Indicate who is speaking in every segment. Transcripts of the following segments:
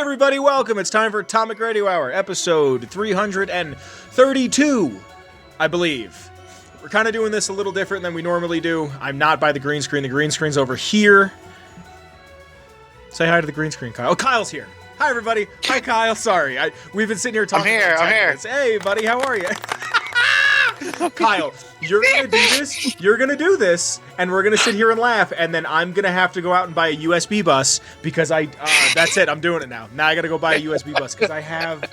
Speaker 1: everybody, welcome. It's time for Atomic Radio Hour, episode 332, I believe. We're kind of doing this a little different than we normally do. I'm not by the green screen. The green screen's over here. Say hi to the green screen, Kyle. Oh, Kyle's here. Hi, everybody. Hi, Kyle. Sorry. We've been sitting here talking.
Speaker 2: I'm here.
Speaker 1: Hey, buddy. How are you? Kyle, you're going to do this. You're going to do this, and we're going to sit here and laugh, and then I'm going to have to go out and buy a USB bus because that's it. I'm doing it now. Now I got to go buy a USB bus because I have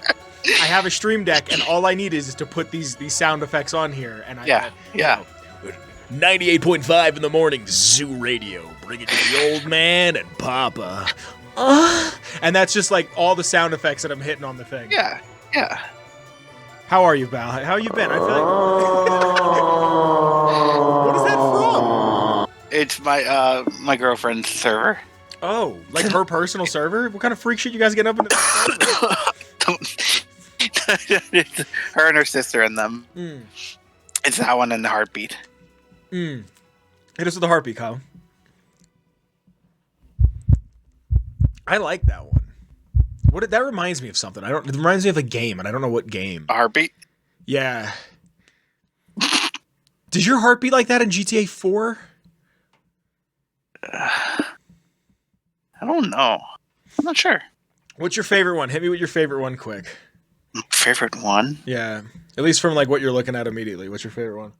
Speaker 1: a Stream Deck, and all I need is to put these sound effects on here. And 98.5 in the morning, Zoo Radio, bringing you the old man and Papa. And that's just like all the sound effects that I'm hitting on the thing.
Speaker 2: Yeah.
Speaker 1: How are you, Val? How you been? I feel like... What is that from?
Speaker 2: It's my girlfriend's server.
Speaker 1: Oh, like her personal server? What kind of freak shit you guys getting up into that
Speaker 2: It's her and her sister and them. It's that one and the heartbeat.
Speaker 1: Hit us with the heartbeat, Kyle. I like that one. That reminds me of something. It reminds me of a game, and I don't know what game.
Speaker 2: A heartbeat?
Speaker 1: Yeah. Did your heartbeat like that in GTA 4?
Speaker 2: I don't know. I'm not sure.
Speaker 1: What's your favorite one? Hit me with your favorite one quick.
Speaker 2: Favorite one?
Speaker 1: Yeah. At least from like what you're looking at immediately. What's your favorite one?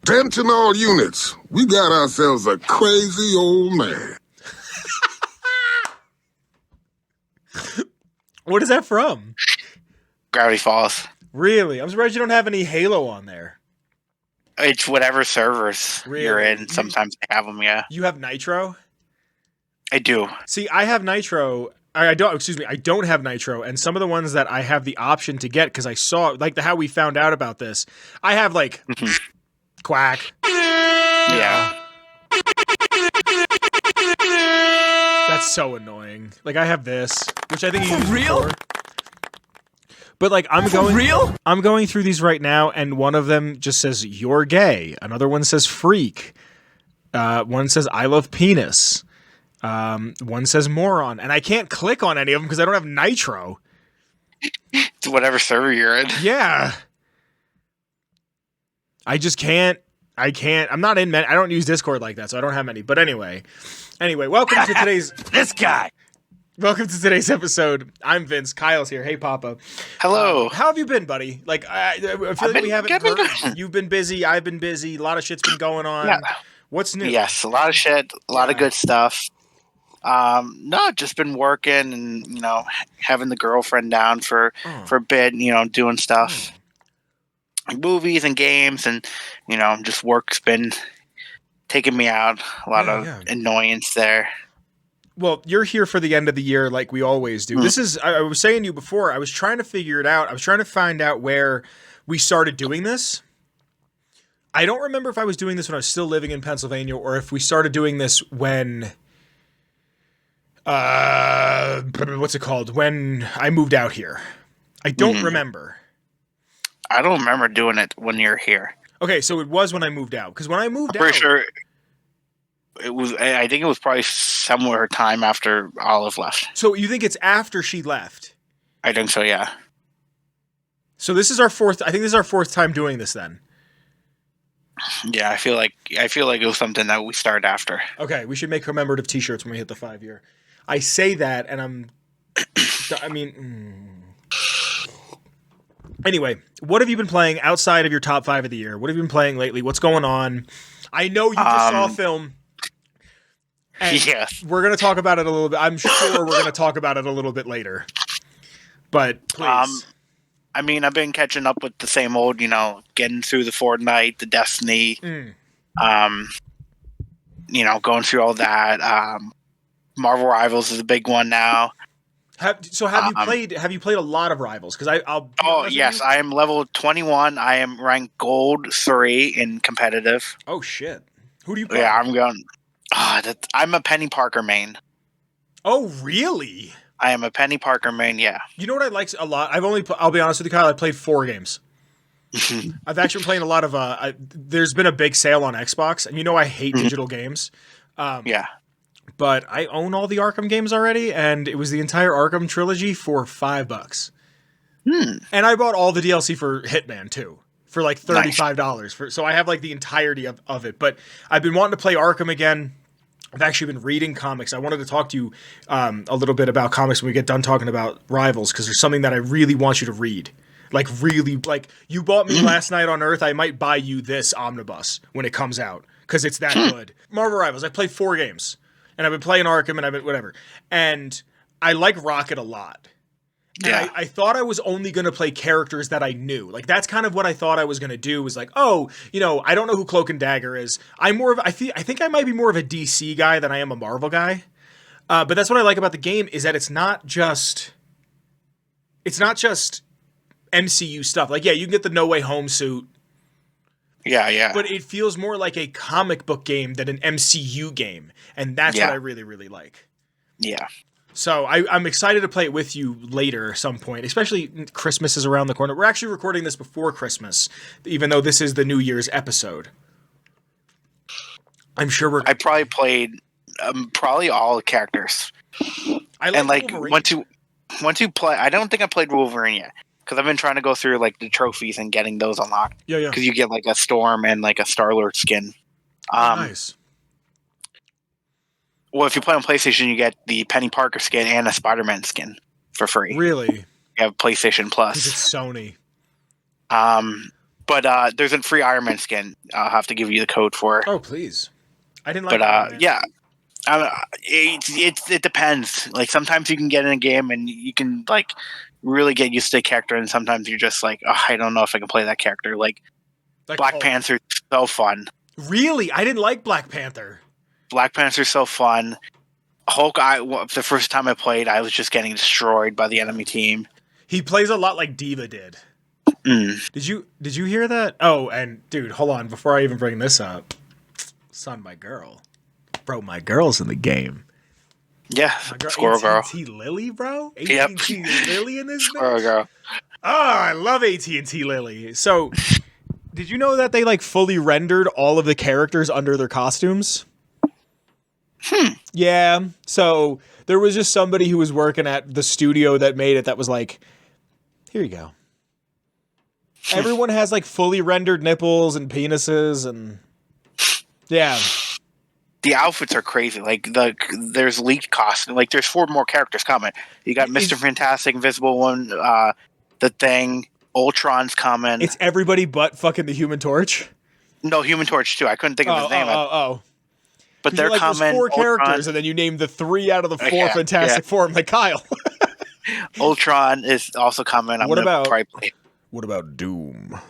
Speaker 3: Attention all units, we got ourselves a crazy old man.
Speaker 1: What is that from?
Speaker 2: Gravity Falls.
Speaker 1: Really? I'm surprised you don't have any Halo on there.
Speaker 2: It's whatever servers you're in. Sometimes I have them, yeah.
Speaker 1: You have Nitro?
Speaker 2: I do.
Speaker 1: See, I have Nitro. I don't have Nitro, and some of the ones that I have the option to get, because I saw, like how we found out about this, I have like... Quack.
Speaker 2: Yeah.
Speaker 1: That's so annoying. Like I have this, which I think you use before. But like I'm going through these right now, and one of them just says you're gay. Another one says freak. One says I love penis. One says moron, and I can't click on any of them because I don't have Nitro.
Speaker 2: It's whatever server you're in.
Speaker 1: Yeah. I just can't. I'm not in. I don't use Discord like that, so I don't have many. But anyway, welcome to today's
Speaker 2: this guy.
Speaker 1: Welcome to today's episode. I'm Vince. Kyle's here. Hey, Papa.
Speaker 2: Hello.
Speaker 1: How have you been, buddy? Like I feel like we haven't heard. You've been busy. I've been busy. A lot of shit's been going on. Yeah. What's new?
Speaker 2: Yes, a lot of shit. A lot of good stuff. No, just been working and having the girlfriend down for a bit. Doing stuff. Movies and games and just work's been taking me out. A lot of annoyance there.
Speaker 1: Well, you're here for the end of the year like we always do. This is, I was saying to you before, I was trying to figure it out. I was trying to find out where we started doing this. I don't remember if I was doing this when I was still living in Pennsylvania or if we started doing this when what's it called? When I moved out here. I don't remember.
Speaker 2: I don't remember doing it when you're here.
Speaker 1: Okay, so it was when I moved out. Because when I moved out...
Speaker 2: Pretty sure it was... I think it was probably somewhere time after Olive left.
Speaker 1: So you think it's after she left?
Speaker 2: I think so, yeah.
Speaker 1: So this is our fourth... I think this is our fourth time doing this then.
Speaker 2: Yeah, I feel like it was something that we started after.
Speaker 1: Okay, we should make commemorative t-shirts when we hit the 5-year. I say that, and Anyway, what have you been playing outside of your top 5 of the year? What have you been playing lately? What's going on? I know you just saw a film.
Speaker 2: Yes.
Speaker 1: We're going to talk about it a little bit. I'm sure we're going to talk about it a little bit later. But please.
Speaker 2: I've been catching up with the same old, getting through the Fortnite, the Destiny, going through all that. Marvel Rivals is a big one now.
Speaker 1: Have you played a lot of Rivals? Because I'll.
Speaker 2: Oh yes, I am level 21. I am ranked gold 3 in competitive.
Speaker 1: Oh shit! Who do you play?
Speaker 2: Yeah, I'm going. I'm a Penny Parker main.
Speaker 1: Oh really?
Speaker 2: I am a Penny Parker main. Yeah.
Speaker 1: You know what I like a lot? I'll be honest with you, Kyle. I played 4 games. I've actually been playing a lot of. There's been a big sale on Xbox, and I hate digital games.
Speaker 2: Yeah.
Speaker 1: But I own all the Arkham games already, and it was the entire Arkham trilogy for $5. And I bought all the DLC for Hitman too, for like $35. So I have like the entirety of it. But I've been wanting to play Arkham again. I've actually been reading comics. I wanted to talk to you a little bit about comics when we get done talking about Rivals, because there's something that I really want you to read. Like, really, like, you bought me Last Night on Earth. I might buy you this omnibus when it comes out, because it's that good. Marvel Rivals, I played 4 games. And I've been playing Arkham, and I've been whatever. And I like Rocket a lot. And I thought I was only going to play characters that I knew. Like, that's kind of what I thought I was going to do, was like, oh, you know, I don't know who Cloak and Dagger is. I think I might be more of a DC guy than I am a Marvel guy. But that's what I like about the game, is that it's not just MCU stuff. Like, yeah, you can get the No Way Home suit.
Speaker 2: Yeah.
Speaker 1: But it feels more like a comic book game than an MCU game. And that's what I really, really like.
Speaker 2: Yeah.
Speaker 1: So I'm excited to play it with you later at some point, especially Christmas is around the corner. We're actually recording this before Christmas, even though this is the New Year's episode. I'm sure I
Speaker 2: probably played probably all the characters.
Speaker 1: I like Wolverine.
Speaker 2: Once you play, I don't think I played Wolverine yet, because I've been trying to go through like the trophies and getting those unlocked.
Speaker 1: Yeah.
Speaker 2: Because you get like a Storm and like a Star-Lord skin.
Speaker 1: Nice.
Speaker 2: Well, if you play on PlayStation, you get the Penny Parker skin and a Spider-Man skin for free.
Speaker 1: Really?
Speaker 2: You have PlayStation Plus.
Speaker 1: Because it's Sony.
Speaker 2: But there's a free Iron Man skin. I'll have to give you the code for.
Speaker 1: Oh, please. I didn't like
Speaker 2: Iron Man. Yeah. It depends. Like, sometimes you can get in a game and you can like really get used to the character, and sometimes you're just like, oh, I don't know if I can play that character. Like Black Panther, so fun.
Speaker 1: Really? I didn't like Black Panther.
Speaker 2: Black Panther's so fun. Hulk, the first time I played, I was just getting destroyed by the enemy team.
Speaker 1: He plays a lot like Diva did. Did you hear that? Oh, and dude, hold on. Before I even bring this up, son, my girl. Bro, my girl's in the game.
Speaker 2: Yeah,
Speaker 1: girl,
Speaker 2: Squirrel Girl.
Speaker 1: AT&T Lily, bro?
Speaker 2: Yep.
Speaker 1: AT&T Lily in this
Speaker 2: Squirrel Girl.
Speaker 1: Oh, I love AT&T Lily. So, did you know that they like fully rendered all of the characters under their costumes? Yeah. So there was just somebody who was working at the studio that made it that was like, here you go. Everyone has like fully rendered nipples and penises and yeah.
Speaker 2: The outfits are crazy. Like there's leaked costumes. Like there's 4 more characters coming. You got Mr. Fantastic, Invisible One, the Thing, Ultron's coming.
Speaker 1: It's everybody but fucking the Human Torch.
Speaker 2: No, Human Torch too. I couldn't think of his name. But they're
Speaker 1: like,
Speaker 2: coming.
Speaker 1: There's 4 characters, and then you name the 3 out of the 4 Fantastic Four. I'm like, Kyle.
Speaker 2: Ultron is also coming. What
Speaker 1: about Doom?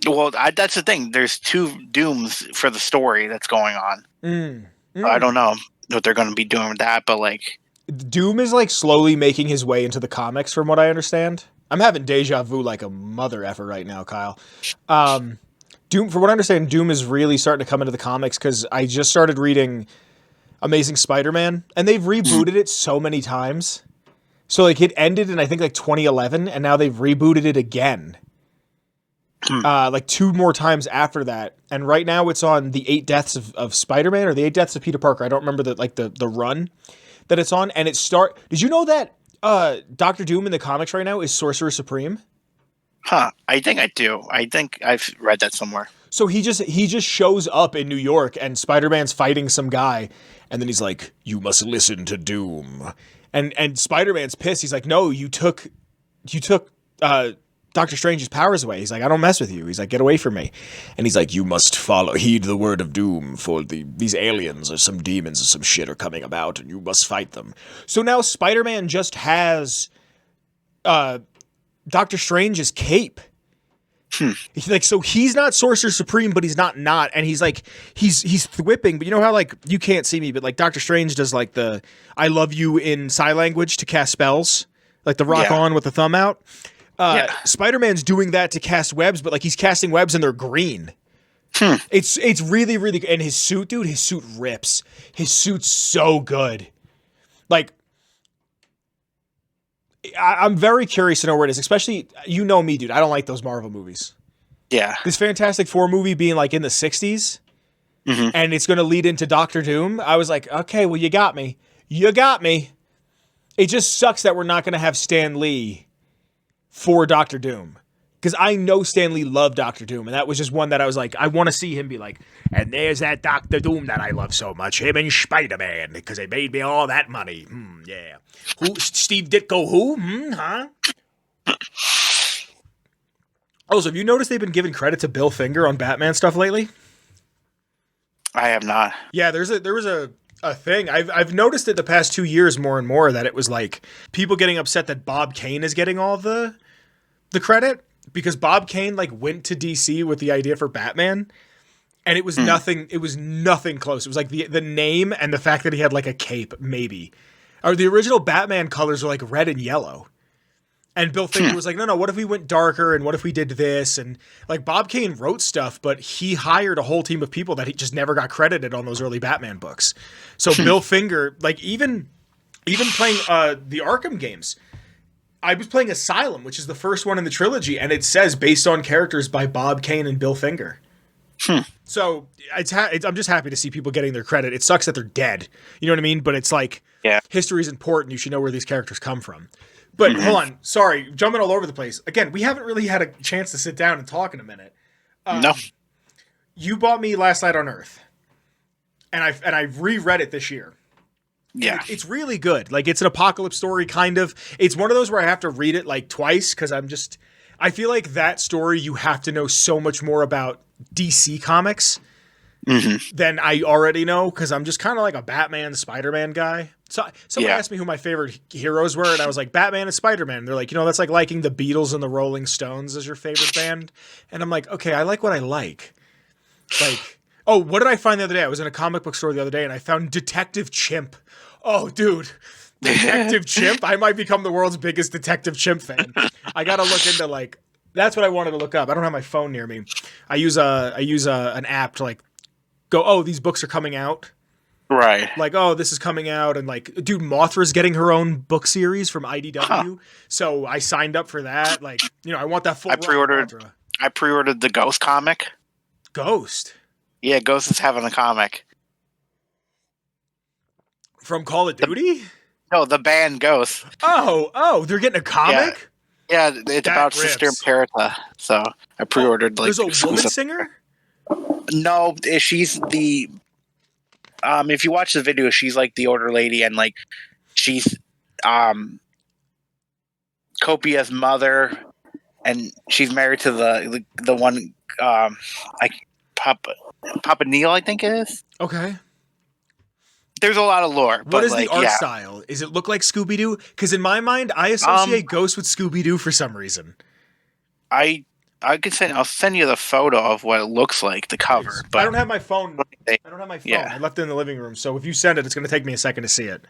Speaker 2: Well, that's the thing. There's 2 Dooms for the story that's going on. I don't know what they're going to be doing with that, but like,
Speaker 1: Doom is like slowly making his way into the comics, from what I understand. I'm having deja vu like a mother effer right now, Kyle. Doom, from what I understand, Doom is really starting to come into the comics, because I just started reading Amazing Spider-Man, and they've rebooted it so many times. So like it ended in I think like 2011, and now they've rebooted it again. Like 2 more times after that, and right now it's on the 8 Deaths of Spider-Man, or the 8 Deaths of Peter Parker. I don't remember the run that it's on, and Did you know that Doctor Doom in the comics right now is Sorcerer Supreme?
Speaker 2: I think I do. I think I've read that somewhere.
Speaker 1: So he just shows up in New York, and Spider-Man's fighting some guy, and then he's like, "You must listen to Doom," and Spider-Man's pissed. He's like, "No, you took Doctor Strange's powers away." He's like, "I don't mess with you." He's like, "Get away from me," and he's like, "You must heed the word of Doom, for these aliens or some demons or some shit are coming about, and you must fight them." So now Spider-Man just has Doctor Strange's cape. So he's not Sorcerer Supreme, but he's not, and he's like he's thwipping. But you know how like you can't see me, but like Doctor Strange does like the "I love you" in sign language to cast spells, like the rock on with the thumb out. Spider-Man's doing that to cast webs, but like he's casting webs and they're green. It's really, really good. And his suit, dude, his suit rips. His suit's so good. Like, I'm very curious to know where it is, especially, you know me, dude. I don't like those Marvel movies.
Speaker 2: Yeah.
Speaker 1: This Fantastic Four movie being like in the 60s, and it's going to lead into Doctor Doom. I was like, okay, well, you got me. You got me. It just sucks that we're not going to have Stan Lee for Doctor Doom. Because I know Stan Lee loved Doctor Doom, and that was just one that I was like, I want to see him be like, and there's that Doctor Doom that I love so much, him and Spider-Man, because they made me all that money. Yeah. Who? Steve Ditko who? Huh? Also, have you noticed they've been giving credit to Bill Finger on Batman stuff lately?
Speaker 2: I have not.
Speaker 1: Yeah, there was a thing. I've noticed it the past 2 years more and more that it was like people getting upset that Bob Kane is getting all the credit. Because Bob Kane like went to DC with the idea for Batman, and it was nothing. It was nothing close. It was like the name and the fact that he had like a cape, maybe. Or the original Batman colors were like red and yellow, and Bill Finger was like, no, what if we went darker, and what if we did this? And like Bob Kane wrote stuff, but he hired a whole team of people that he just never got credited on those early Batman books. So Bill Finger, like even playing the Arkham games. I was playing Asylum, which is the first one in the trilogy, and it says based on characters by Bob Kane and Bill Finger. So I'm just happy to see people getting their credit. It sucks that they're dead. You know what I mean? But it's like, history is important. You should know where these characters come from. But hold on. Sorry, jumping all over the place. Again, we haven't really had a chance to sit down and talk in a minute.
Speaker 2: No.
Speaker 1: You bought me Last Night on Earth, and I've reread it this year.
Speaker 2: Yeah.
Speaker 1: It's really good. Like, it's an apocalypse story, kind of. It's one of those where I have to read it, like, twice, because I feel like that story, you have to know so much more about DC Comics than I already know, because I'm just kind of like a Batman, Spider-Man guy. So someone asked me who my favorite heroes were, and I was like, Batman and Spider-Man. They're like, that's like liking the Beatles and the Rolling Stones as your favorite band. And I'm like, okay, I like what I like. Like, oh, what did I find the other day? I was in a comic book store the other day, and I found Detective Chimp. Oh, dude. Detective Chimp? I might become the world's biggest Detective Chimp fan. I gotta look into, like... That's what I wanted to look up. I don't have my phone near me. I use an app to, like, go, oh, these books are coming out.
Speaker 2: Right.
Speaker 1: Like, oh, this is coming out. And, like, dude, Mothra's getting her own book series from IDW. So I signed up for that. Like, I want that full...
Speaker 2: I pre-ordered the Ghost comic.
Speaker 1: Ghost?
Speaker 2: Yeah, Ghost is having a comic.
Speaker 1: From Call of Duty?
Speaker 2: No, the band Ghost.
Speaker 1: Oh, they're getting a comic?
Speaker 2: Yeah, it's about rips. Sister Imperator. So I pre-ordered
Speaker 1: there's a woman singer?
Speaker 2: No, she's the if you watch the video, she's like the older lady, and like she's Copia's mother, and she's married to the one Papa Neil, I think it is.
Speaker 1: Okay.
Speaker 2: There's a lot of lore.
Speaker 1: What is the art style? Does it look like Scooby-Doo? Because in my mind, I associate Ghost with Scooby-Doo for some reason.
Speaker 2: I'll send you the photo of what it looks like, the cover. But
Speaker 1: I don't have my phone. I left it in the living room. So if you send it, it's going to take me a second to see it.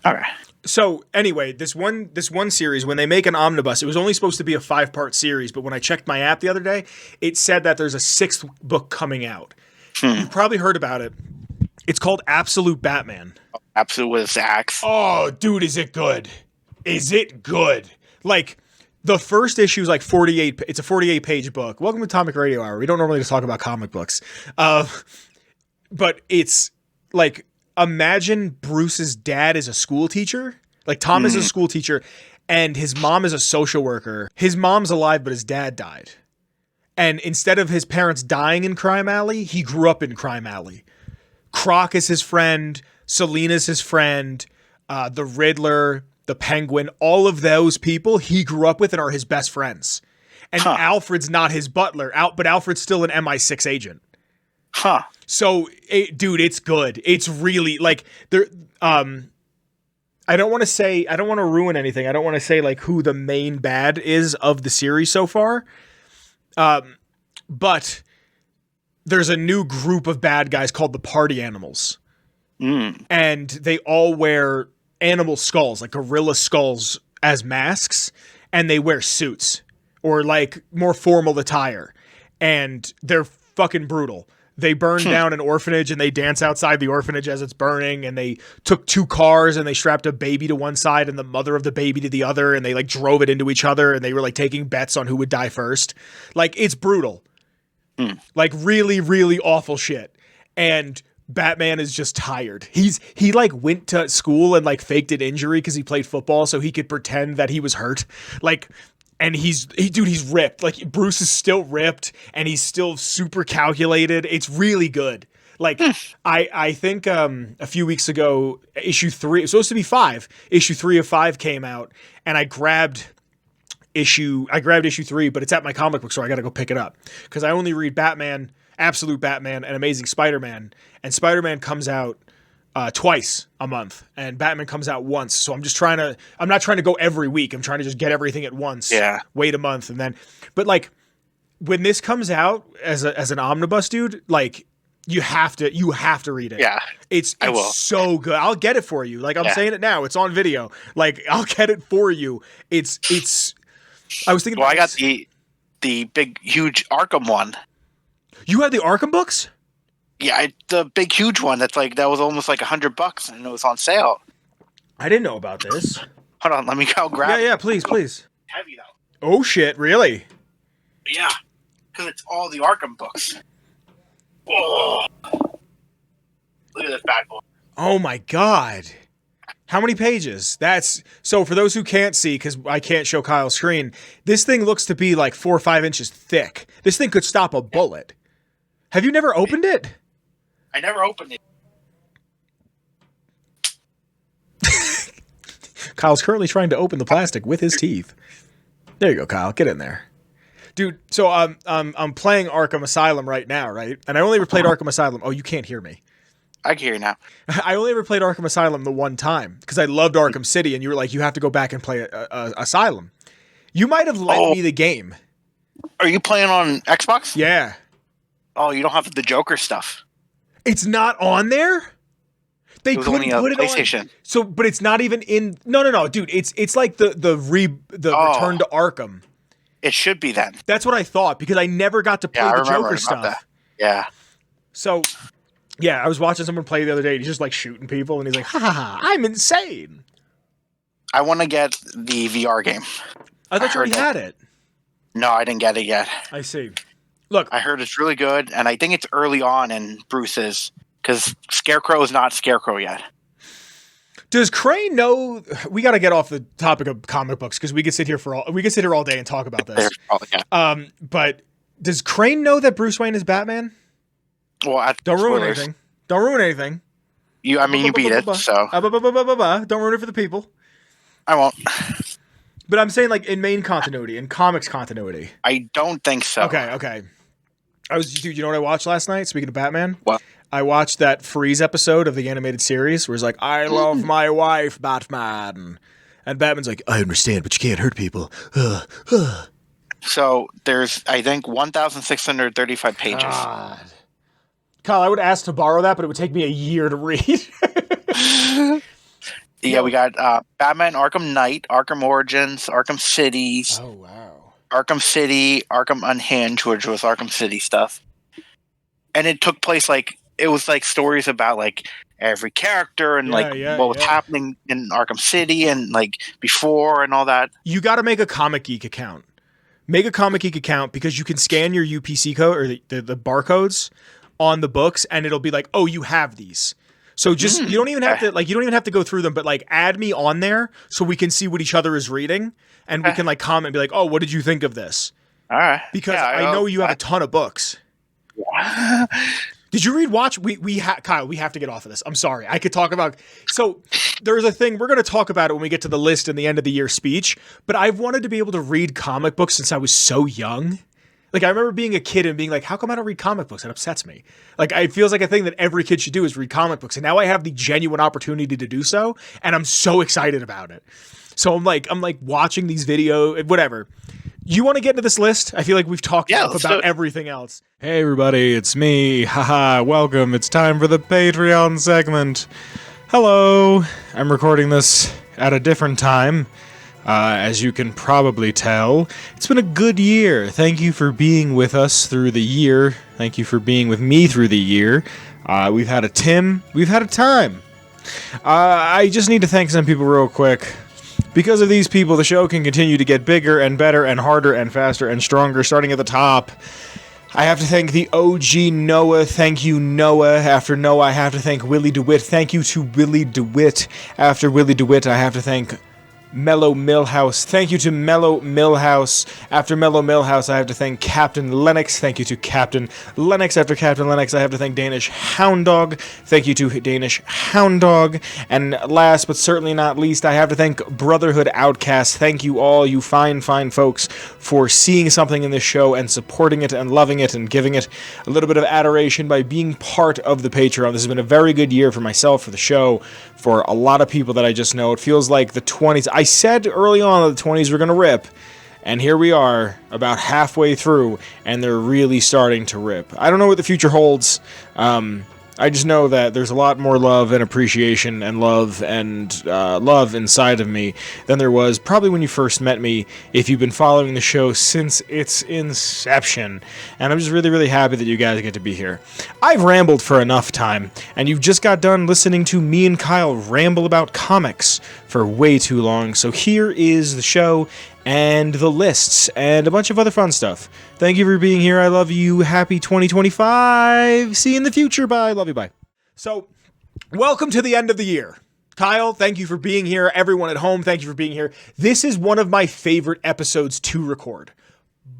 Speaker 2: All right.
Speaker 1: So anyway, this one series, when they make an omnibus, it was only supposed to be a 5-part series, but when I checked my app the other day, it said that there's a 6th book coming out. You've probably heard about it. It's called Absolute Batman.
Speaker 2: Absolute with his axe.
Speaker 1: Oh, dude, is it good? Is it good? Like, the first issue is like 48. It's a 48-page book. Welcome to Atomic Radio Hour. We don't normally just talk about comic books. But it's like, imagine Bruce's dad is a school teacher. Like, Tom is a school teacher, and his mom is a social worker. His mom's alive, but his dad died. And instead of his parents dying in Crime Alley, he grew up in Crime Alley. Croc is his friend, Selina's his friend, the Riddler, the Penguin, all of those people he grew up with and are his best friends. And Alfred's not his butler, but Alfred's still an MI6 agent. So, dude, it's good. It's really, like, there. I don't want to ruin anything. I don't want to say, like, who the main bad is of the series so far. But there's a new group of bad guys called the Party Animals. And they all wear animal skulls, like gorilla skulls, as masks. And they wear suits or like more formal attire. And they're fucking brutal. They burn down an orphanage and they dance outside the orphanage as it's burning. And they took 2 cars and they strapped a baby to one side and the mother of the baby to the other. And they like drove it into each other and they were like taking bets on who would die first. Like, it's brutal. Like, really, really awful shit. and Batman is just tired. He like went to school and like faked an injury because he played football so he could pretend that he was hurt. Like, and he's ripped. Like Bruce is still ripped and he's still super calculated. It's really good. Like I think a few weeks ago, issue 3, it was supposed to be 5. Issue 3 of 5 came out, and I grabbed issue 3, but it's at my comic book store. I got to go pick it up because I only read Batman, Absolute Batman, and Amazing Spider-Man, and Spider-Man comes out twice a month, and Batman comes out once. So I'm not trying to go every week. I'm trying to just get everything at once.
Speaker 2: Yeah.
Speaker 1: Wait a month and then, but like when this comes out as an omnibus, dude, like. You have to read it.
Speaker 2: Yeah,
Speaker 1: it's so good. I'll get it for you. Like I'm saying it now. It's on video. Like I'll get it for you. It's. I was thinking.
Speaker 2: Well, I got the big huge Arkham one.
Speaker 1: You had the Arkham books?
Speaker 2: Yeah, the big huge one. That was almost like $100, and it was on sale.
Speaker 1: I didn't know about this.
Speaker 2: Hold on, let me go grab.
Speaker 1: Yeah, please.
Speaker 2: Heavy though.
Speaker 1: Oh shit! Really?
Speaker 2: Yeah, because it's all the Arkham books. Whoa. Look at this bad boy.
Speaker 1: Oh my god. How many pages? So for those who can't see, because I can't show Kyle's screen, this thing looks to be like 4 or 5 inches thick. This thing could stop a bullet. Have you never opened it?
Speaker 2: I never opened it.
Speaker 1: Kyle's currently trying to open the plastic with his teeth. There you go, Kyle. Get in there. Dude, so I'm playing Arkham Asylum right now, right? And I only ever played Arkham Asylum. Oh, you can't hear me.
Speaker 2: I can hear you now.
Speaker 1: I only ever played Arkham Asylum the one time because I loved Arkham City, and you were like, you have to go back and play Asylum. You might have lent me the game.
Speaker 2: Are you playing on Xbox?
Speaker 1: Yeah.
Speaker 2: Oh, you don't have the Joker stuff.
Speaker 1: It's not on there? They couldn't put it
Speaker 2: PlayStation.
Speaker 1: on. So, but it's not even in. No, dude. It's like the Return to Arkham.
Speaker 2: It should be then.
Speaker 1: That's what I thought because I never got to play the Joker stuff.
Speaker 2: That. Yeah.
Speaker 1: So, yeah, I was watching someone play the other day. And he's just like shooting people, and he's like, "Ha, I'm insane."
Speaker 2: I want to get the VR game.
Speaker 1: I thought you already had it.
Speaker 2: No, I didn't get it yet.
Speaker 1: I see. Look,
Speaker 2: I heard it's really good, and I think it's early on in Bruce's because Scarecrow is not Scarecrow yet.
Speaker 1: Does Crane know? We got to get off the topic of comic books because we could sit here all day and talk about this. But does Crane know that Bruce Wayne is Batman?
Speaker 2: Well,
Speaker 1: don't ruin anything. Don't ruin anything.
Speaker 2: You beat it, so
Speaker 1: don't ruin it for the people.
Speaker 2: I won't.
Speaker 1: But I'm saying like in main continuity, in comics continuity.
Speaker 2: I don't think so.
Speaker 1: Okay. Dude, you know what I watched last night? Speaking of Batman,
Speaker 2: what?
Speaker 1: I watched that Freeze episode of the animated series where it's like, I love my wife, Batman. And Batman's like, I understand, but you can't hurt people.
Speaker 2: So there's, I think, 1,635 pages.
Speaker 1: God. Kyle, I would ask to borrow that, but it would take me a year to read.
Speaker 2: Yeah, we got Batman Arkham Knight, Arkham Origins, Arkham Cities.
Speaker 1: Oh, wow.
Speaker 2: Arkham City, Arkham Unhinged, which was Arkham City stuff. And it took place it was like stories about like every character and what was happening in Arkham City and like before and all that.
Speaker 1: You got to make a Comic Geek account. Make a Comic Geek account because you can scan your UPC code or the barcodes on the books and it'll be like, oh, you have these. So just you don't even have to go through them, but like add me on there so we can see what each other is reading and we can like comment and be like, oh, what did you think of this?
Speaker 2: All right.
Speaker 1: Because I know you have a ton of books.
Speaker 2: Yeah.
Speaker 1: Did you read Watch? Kyle, we have to get off of this. I'm sorry. I could talk about. So there's a thing we're going to talk about it when we get to the list in the end of the year speech. But I've wanted to be able to read comic books since I was so young. Like I remember being a kid and being like, how come I don't read comic books? It upsets me. Like it feels like a thing that every kid should do is read comic books. And now I have the genuine opportunity to do so. And I'm so excited about it. So I'm like watching these videos, whatever. You want to get into this list? I feel like we've talked enough about everything else. Hey, everybody, it's me. Haha, welcome. It's time for the Patreon segment. Hello. I'm recording this at a different time. As you can probably tell, it's been a good year. Thank you for being with us through the year. Thank you for being with me through the year. We've had a time. I just need to thank some people real quick. Because of these people, the show can continue to get bigger and better and harder and faster and stronger, starting at the top. I have to thank the OG Noah. Thank you, Noah. After Noah, I have to thank Willy DuWitt. Thank you to Willy DuWitt. After Willy DuWitt, I have to thank Mellow Milhouse. Thank you to Mellow Milhouse. After Mellow Milhouse, I have to thank Captain Lennox. Thank you to Captain Lennox. After Captain Lennox, I have to thank DanishHoundDog. Thank you to DanishHoundDog. And last but certainly not least, I have to thank Brotherhood Outcast. Thank you all, you fine, fine folks, for seeing something in this show and supporting it and loving it and giving it a little bit of adoration by being part of the Patreon. This has been a very good year for myself, for the show, for a lot of people that I just know. It feels like the 20s. I said early on that the 20s were going to rip, and here we are about halfway through, and they're really starting to rip. I don't know what the future holds. I just know that there's a lot more love and appreciation and love inside of me than there was probably when you first met me, if you've been following the show since its inception. And I'm just really, really happy that you guys get to be here. I've rambled for enough time, and you've just got done listening to me and Kyle ramble about comics for way too long. So here is the show and the lists, and a bunch of other fun stuff. Thank you for being here. I love you. Happy 2025. See you in the future. Bye. Love you. Bye. So, welcome to the end of the year. Kyle, thank you for being here. Everyone at home, thank you for being here. This is one of my favorite episodes to record.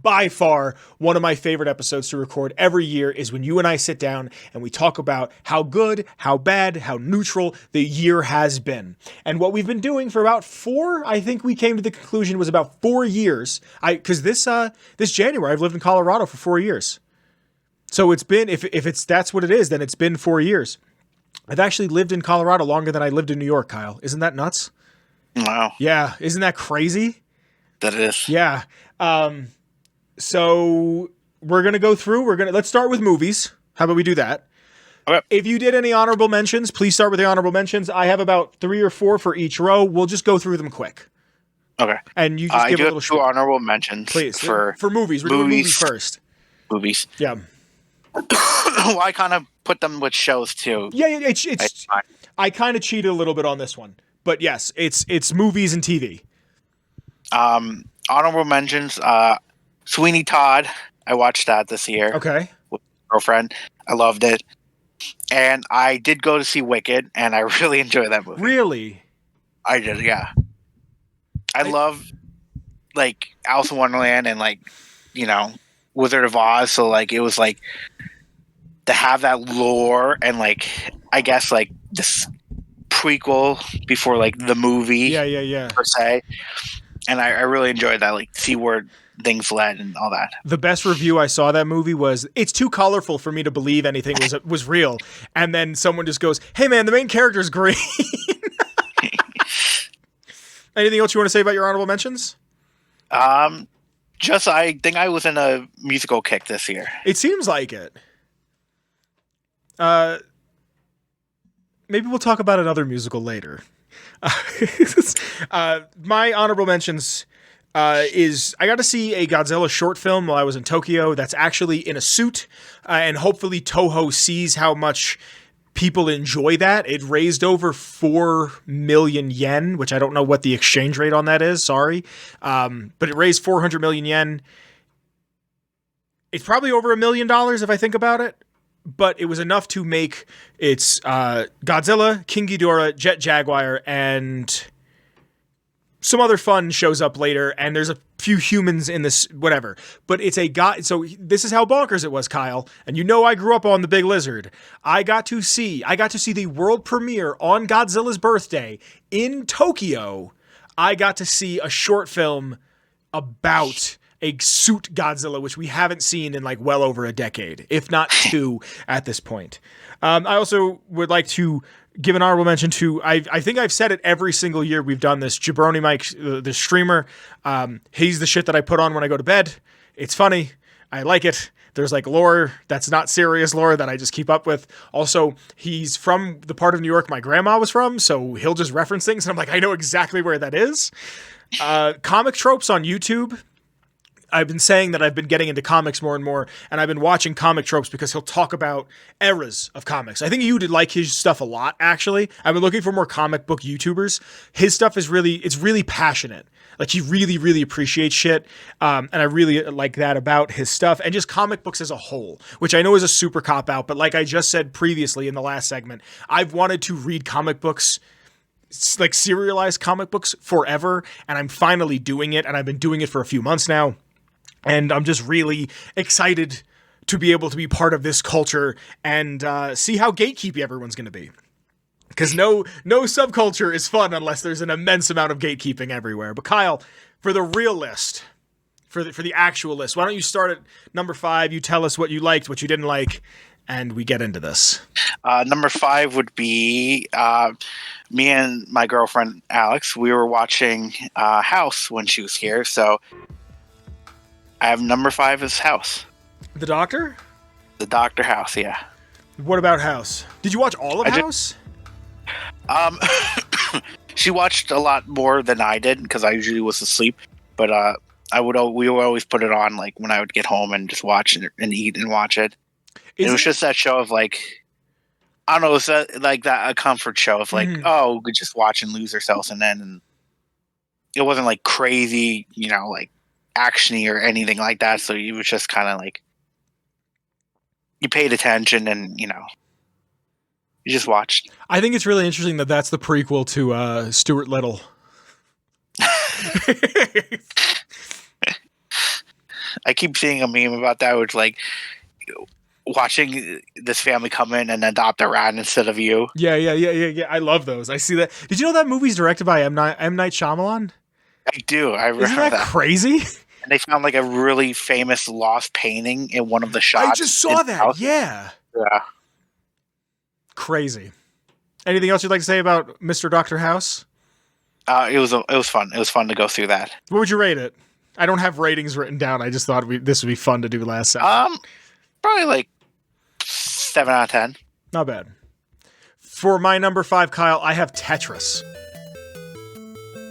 Speaker 1: By far, one of my favorite episodes to record every year is when you and I sit down and we talk about how good, how bad, how neutral the year has been. And what we've been doing for about I think we came to the conclusion was about 4 years. Because this January, I've lived in Colorado for 4 years. So it's been, if that's what it is, then it's been 4 years. I've actually lived in Colorado longer than I lived in New York, Kyle. Isn't that nuts?
Speaker 2: Wow.
Speaker 1: Yeah. Isn't that crazy?
Speaker 2: That is.
Speaker 1: Yeah. So we're going to go through, let's start with movies. How about we do that?
Speaker 2: Okay.
Speaker 1: If you did any honorable mentions, please start with the honorable mentions. I have about 3 or 4 for each row. We'll just go through them quick.
Speaker 2: Okay.
Speaker 1: And you just give a little
Speaker 2: two honorable mentions.
Speaker 1: Please.
Speaker 2: For
Speaker 1: movies. We're doing movies first.
Speaker 2: Movies.
Speaker 1: Yeah.
Speaker 2: Well, I kind of put them with shows too.
Speaker 1: Yeah, it's I kind of cheated a little bit on this one. But yes, it's movies and TV.
Speaker 2: Honorable mentions, Sweeney Todd. I watched that this year.
Speaker 1: Okay.
Speaker 2: With my girlfriend. I loved it. And I did go to see Wicked, and I really enjoyed that movie.
Speaker 1: Really?
Speaker 2: I did, yeah. I love, like, Alice in Wonderland and, like, you know, Wizard of Oz. So, like, it was, like, to have that lore and, like, I guess, like, this prequel before, like, the movie.
Speaker 1: Yeah.
Speaker 2: Per se. And I really enjoyed that, like, see where things led and all that.
Speaker 1: The best review I saw that movie was, it's too colorful for me to believe anything was real. And then someone just goes, hey man, the main character is green. Anything else you want to say about your honorable mentions?
Speaker 2: Just, I think I was in a musical kick this year.
Speaker 1: It seems like it. Maybe we'll talk about another musical later. My honorable mentions is I got to see a Godzilla short film while I was in Tokyo that's actually in a suit, and hopefully Toho sees how much people enjoy that. It raised over 4 million yen, which I don't know what the exchange rate on that is, sorry. But it raised 400 million yen. It's probably over $1 million if I think about it. But it was enough to make its Godzilla, King Ghidorah, Jet Jaguar, and some other fun shows up later, and there's a few humans in this, whatever. But it's a god. So this is how bonkers it was, Kyle. And you know I grew up on The Big Lizard. I got to see the world premiere on Godzilla's birthday in Tokyo. I got to see a short film about a suit Godzilla, which we haven't seen in like well over a decade, if not 2 at this point. I also would like to give an honorable mention to, I think I've said it every single year we've done this, Jabroni Mike, the streamer. He's the shit that I put on when I go to bed. It's funny. I like it. There's like lore that's not serious lore that I just keep up with. Also, he's from the part of New York my grandma was from, so he'll just reference things, and I'm like, I know exactly where that is. Comic tropes on YouTube. I've been saying that I've been getting into comics more and more, and I've been watching Comic Tropes because he'll talk about eras of comics. I think you did like his stuff a lot, actually. I've been looking for more comic book YouTubers. His stuff is really passionate. Like, he really, really appreciates shit, and I really like that about his stuff, and just comic books as a whole, which I know is a super cop-out, but like I just said previously in the last segment, I've wanted to read comic books, like serialized comic books, forever, and I'm finally doing it, and I've been doing it for a few months now, and I'm just really excited to be able to be part of this culture and see how gatekeepy everyone's going to be. Because no subculture is fun unless there's an immense amount of gatekeeping everywhere. But Kyle, for the real list, for the actual list, why don't you start at number 5? You tell us what you liked, what you didn't like, and we get into this.
Speaker 2: Number 5 would be me and my girlfriend Alex. We were watching House when she was here, so I have number 5 as House.
Speaker 1: The Doctor?
Speaker 2: The Doctor House, yeah.
Speaker 1: What about House? Did you watch all of House?
Speaker 2: She watched a lot more than I did because I usually was asleep. But we would always put it on like when I would get home and just watch it and eat and watch it. It was just that show of like, I don't know, it was like that a comfort show of like, oh, we could just watch and lose ourselves, and it wasn't like crazy, like actiony or anything like that. So it was just kind of like you paid attention and you just watched.
Speaker 1: I think it's really interesting that that's the prequel to Stuart Little.
Speaker 2: I keep seeing a meme about that, which like watching this family come in and adopt a rat instead of you.
Speaker 1: Yeah. I love those. I see that. Did you know that movie's directed by M. Night Shyamalan?
Speaker 2: I do. I remember
Speaker 1: Isn't that crazy?
Speaker 2: And they found like a really famous lost painting in one of the shots.
Speaker 1: I just saw that. Yeah. Crazy. Anything else you'd like to say about Mr. Dr. House?
Speaker 2: It was fun. It was fun to go through that.
Speaker 1: What would you rate it? I don't have ratings written down. I just thought this would be fun to do last segment.
Speaker 2: Probably like 7 out of 10.
Speaker 1: Not bad. For my number 5, Kyle, I have Tetris.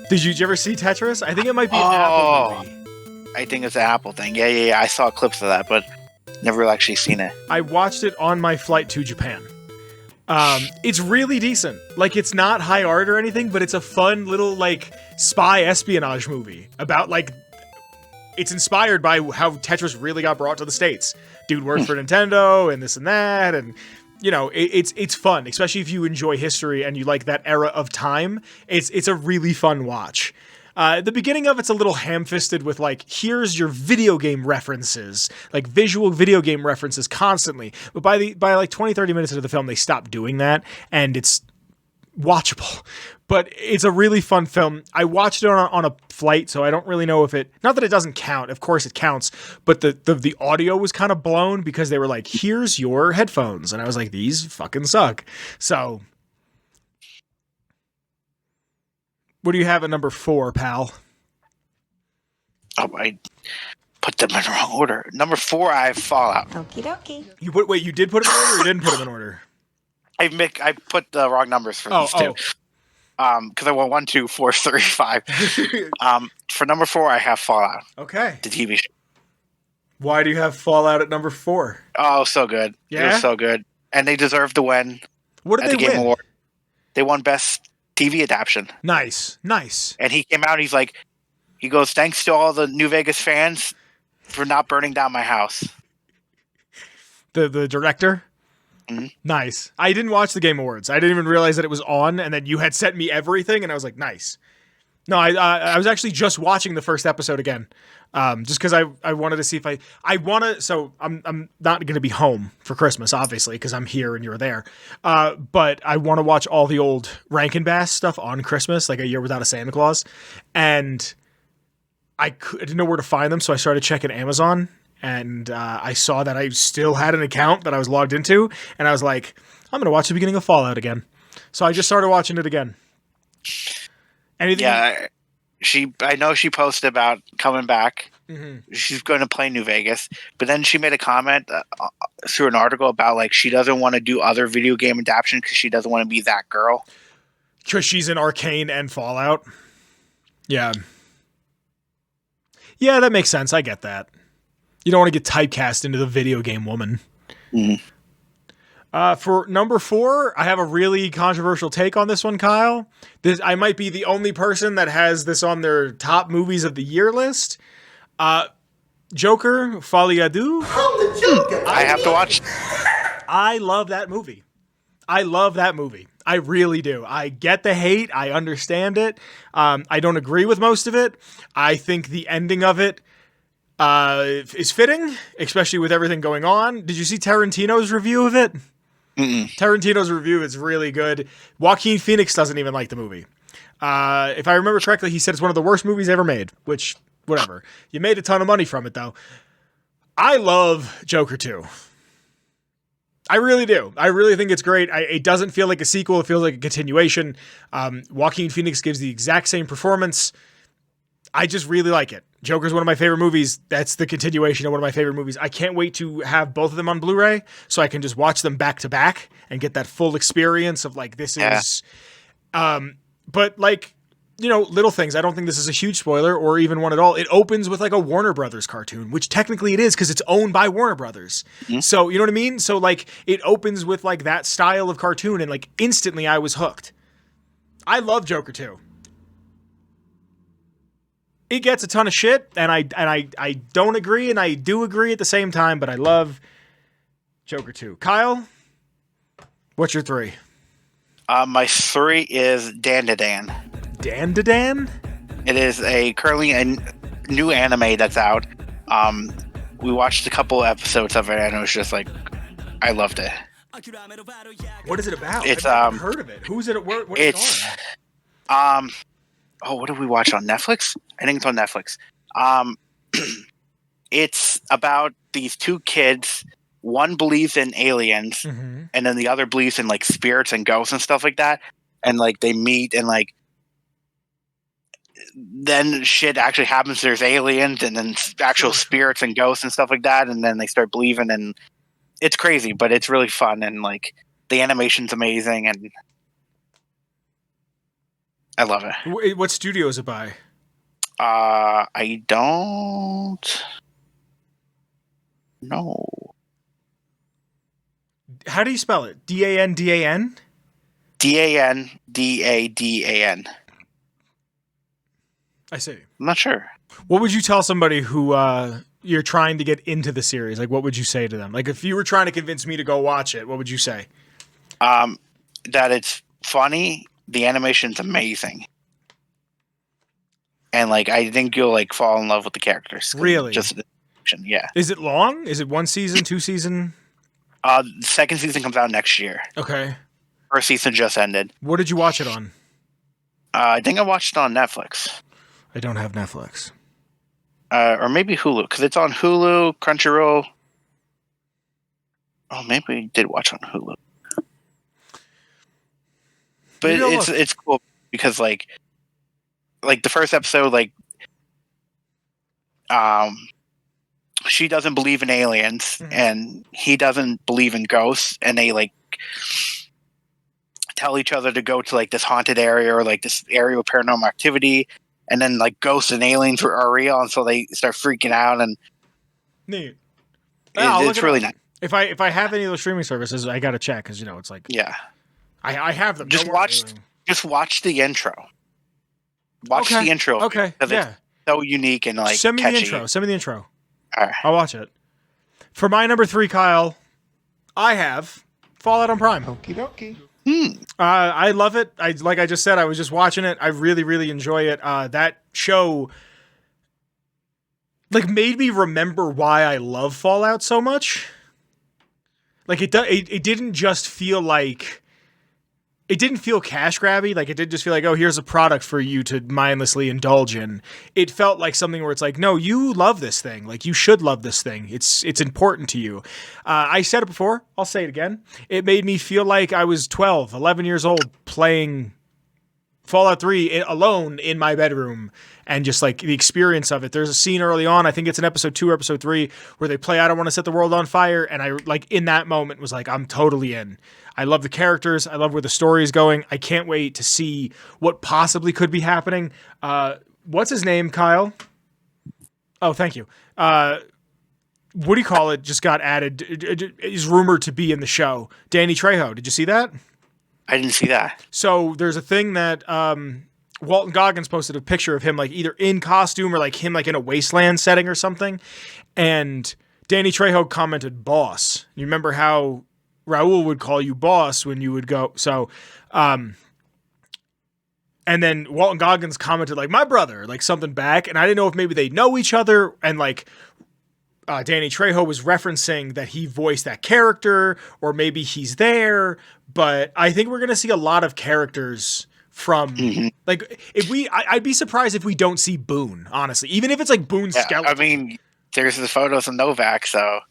Speaker 1: Did you ever see Tetris? I think it might be an Apple movie.
Speaker 2: I think it's an Apple thing. Yeah. I saw clips of that, but never actually seen it.
Speaker 1: I watched it on my flight to Japan. It's really decent. Like, it's not high art or anything, but it's a fun little, like, spy espionage movie about, like, it's inspired by how Tetris really got brought to the States. Dude worked for Nintendo and this and that, and, it's fun, especially if you enjoy history and you like that era of time. It's a really fun watch. The beginning of it's a little ham-fisted with like, here's your video game references, like visual video game references constantly. But by like 20, 30 minutes into the film, they stop doing that, and it's watchable. But it's a really fun film. I watched it on a flight, so I don't really know if not that it doesn't count, of course it counts, but the audio was kind of blown because they were like, here's your headphones. And I was like, these fucking suck. So what do you have at number 4, pal?
Speaker 2: Oh, I put them in the wrong order. Number 4, I have Fallout.
Speaker 4: Okie dokie.
Speaker 1: You did put them in order or you didn't put them in order?
Speaker 2: I put the wrong numbers for these two. Because I went 1, 2, 4, 3, 5. For number 4, I have Fallout.
Speaker 1: Okay.
Speaker 2: The TV show.
Speaker 1: Why do you have Fallout at number 4?
Speaker 2: Oh, so good.
Speaker 1: Yeah?
Speaker 2: It was so good. And they deserved to win.
Speaker 1: What did they
Speaker 2: Game
Speaker 1: win?
Speaker 2: Award. They won Best TV Adaptation.
Speaker 1: Nice.
Speaker 2: And he came out, he goes, thanks to all the New Vegas fans for not burning down my house.
Speaker 1: The director?
Speaker 2: Mm-hmm.
Speaker 1: Nice. I didn't watch the Game Awards. I didn't even realize that it was on, and then you had sent me everything, and I was like, nice. No, I was actually just watching the first episode again, just because I wanted to see if I want to. So I'm not going to be home for Christmas, obviously, because I'm here and you're there. But I want to watch all the old Rankin Bass stuff on Christmas, like A Year Without a Santa Claus, and I didn't know where to find them, so I started checking Amazon. And I saw that I still had an account that I was logged into, and I was like, I'm going to watch the beginning of Fallout again. So I just started watching it again. Anything?
Speaker 2: Yeah, I know she posted about coming back.
Speaker 1: Mm-hmm.
Speaker 2: She's going to play New Vegas, but then she made a comment through an article about like she doesn't want to do other video game adaptation because she doesn't want to be that girl. Because
Speaker 1: she's in Arcane and Fallout. Yeah. Yeah, that makes sense. I get that. You don't want to get typecast into the video game woman. For number 4, I have a really controversial take on this one, Kyle. I might be the only person that has this on their top movies of the year list. Joker, Folie à Deux.
Speaker 2: I have to watch.
Speaker 1: I love that movie. I really do. I get the hate. I understand it. I don't agree with most of it. I think the ending of it is fitting, especially with everything going on. Did you see Tarantino's review of it? Tarantino's review is really good. Joaquin Phoenix doesn't even like the movie. If I remember correctly, he said it's one of the worst movies ever made, which, whatever. You made a ton of money from it, though. I love Joker 2. I really do. I really think it's great. It doesn't feel like a sequel. It feels like a continuation. Joaquin Phoenix gives the exact same performance. I just really like it. Joker's one of my favorite movies. That's the continuation of one of my favorite movies. I can't wait to have both of them on Blu-ray so I can just watch them back to back and get that full experience of like, this is, but like, you know, little things. I don't think this is a huge spoiler or even one at all. It opens with like a Warner Brothers cartoon, which technically it is because it's owned by Warner Brothers. So, you know what I mean? So like it opens with like that style of cartoon and like instantly I was hooked. I love Joker 2. It gets a ton of shit, and I don't agree, and I do agree at the same time, but I love Joker 2. Kyle, what's your 3?
Speaker 2: My 3 is Dan to Dan.
Speaker 1: Dan to Dan?
Speaker 2: It is currently a new anime that's out. We watched a couple episodes of it, and it was just like, I loved it.
Speaker 1: What is it about?
Speaker 2: It's
Speaker 1: I've never heard of it. Who's it? Where it's
Speaker 2: on? Oh, what did we watch on Netflix? I think it's on Netflix. It's about these two kids. One believes in aliens, and then the other believes in like spirits and ghosts and stuff like that. And like they meet, and like then shit actually happens. There's aliens, and then actual spirits and ghosts and stuff like that. And then they start believing, and it's crazy, but it's really fun. And like the animation's amazing, and I love it.
Speaker 1: What studio is it by?
Speaker 2: I don't know.
Speaker 1: How do you spell it? DAN?
Speaker 2: DAN DADAN.
Speaker 1: I see.
Speaker 2: I'm not sure.
Speaker 1: What would you tell somebody who you're trying to get into the series? Like, what would you say to them? Like, if you were trying to convince me to go watch it, what would you say?
Speaker 2: That it's funny. The animation's amazing. And like I think you'll like fall in love with the characters.
Speaker 1: Really?
Speaker 2: Just the action, yeah.
Speaker 1: Is it long? Is it 1 season, 2 season?
Speaker 2: The second season comes out next year.
Speaker 1: Okay.
Speaker 2: First season just ended.
Speaker 1: What did you watch it on?
Speaker 2: I think I watched it on Netflix.
Speaker 1: I don't have Netflix.
Speaker 2: Or maybe Hulu, because it's on Hulu, Crunchyroll. Oh, maybe we did watch on Hulu. But it's cool because like the first episode, like she doesn't believe in aliens and he doesn't believe in ghosts, and they like tell each other to go to like this haunted area or like this area of paranormal activity, and then like ghosts and aliens are real, and so they start freaking out, and
Speaker 1: neat.
Speaker 2: It's really nice.
Speaker 1: If I have any of those streaming services, I gotta check because it's like I have them.
Speaker 2: Just watch the intro. Watch the intro.
Speaker 1: Okay. Yeah.
Speaker 2: It's so unique and like
Speaker 1: Send me
Speaker 2: catchy.
Speaker 1: the intro. Send me the intro.
Speaker 2: All right.
Speaker 1: I'll watch it. For my number 3, Kyle, I have Fallout on Prime.
Speaker 4: Okie dokie.
Speaker 1: I love it. Like I just said, I was just watching it. I really, really enjoy it. That show like made me remember why I love Fallout so much. Like it didn't just feel like it didn't feel cash grabby. Like it didn't just feel like, oh, here's a product for you to mindlessly indulge in. It felt like something where it's like, no, you love this thing. Like you should love this thing. It's important to you. I said it before. I'll say it again. It made me feel like I was 12, 11 years old playing Fallout 3 alone in my bedroom, and just like the experience of it. There's a scene early on, I think it's in episode 2 or episode 3, where they play I Don't Want to Set the World on Fire, and I like in that moment was like, I'm totally in. I love the characters. I love where the story is going. I can't wait to see what possibly could be happening. What's his name, Kyle? Oh, thank you. What do you call it? Just got added. Is rumored to be in the show. Danny Trejo. Did you see that?
Speaker 2: I didn't see that.
Speaker 1: So there's a thing that Walton Goggins posted a picture of him like either in costume or like him like in a wasteland setting or something. And Danny Trejo commented boss. You remember how Raul would call you boss when you would go. So, and then Walton Goggins commented like my brother, like something back. And I didn't know if maybe they know each other. And like Danny Trejo was referencing that he voiced that character or maybe he's there. But I think we're going to see a lot of characters from like I'd be surprised if we don't see Boone, honestly, even if it's like Boone's skeleton.
Speaker 2: I mean, there's the photos of Novak, so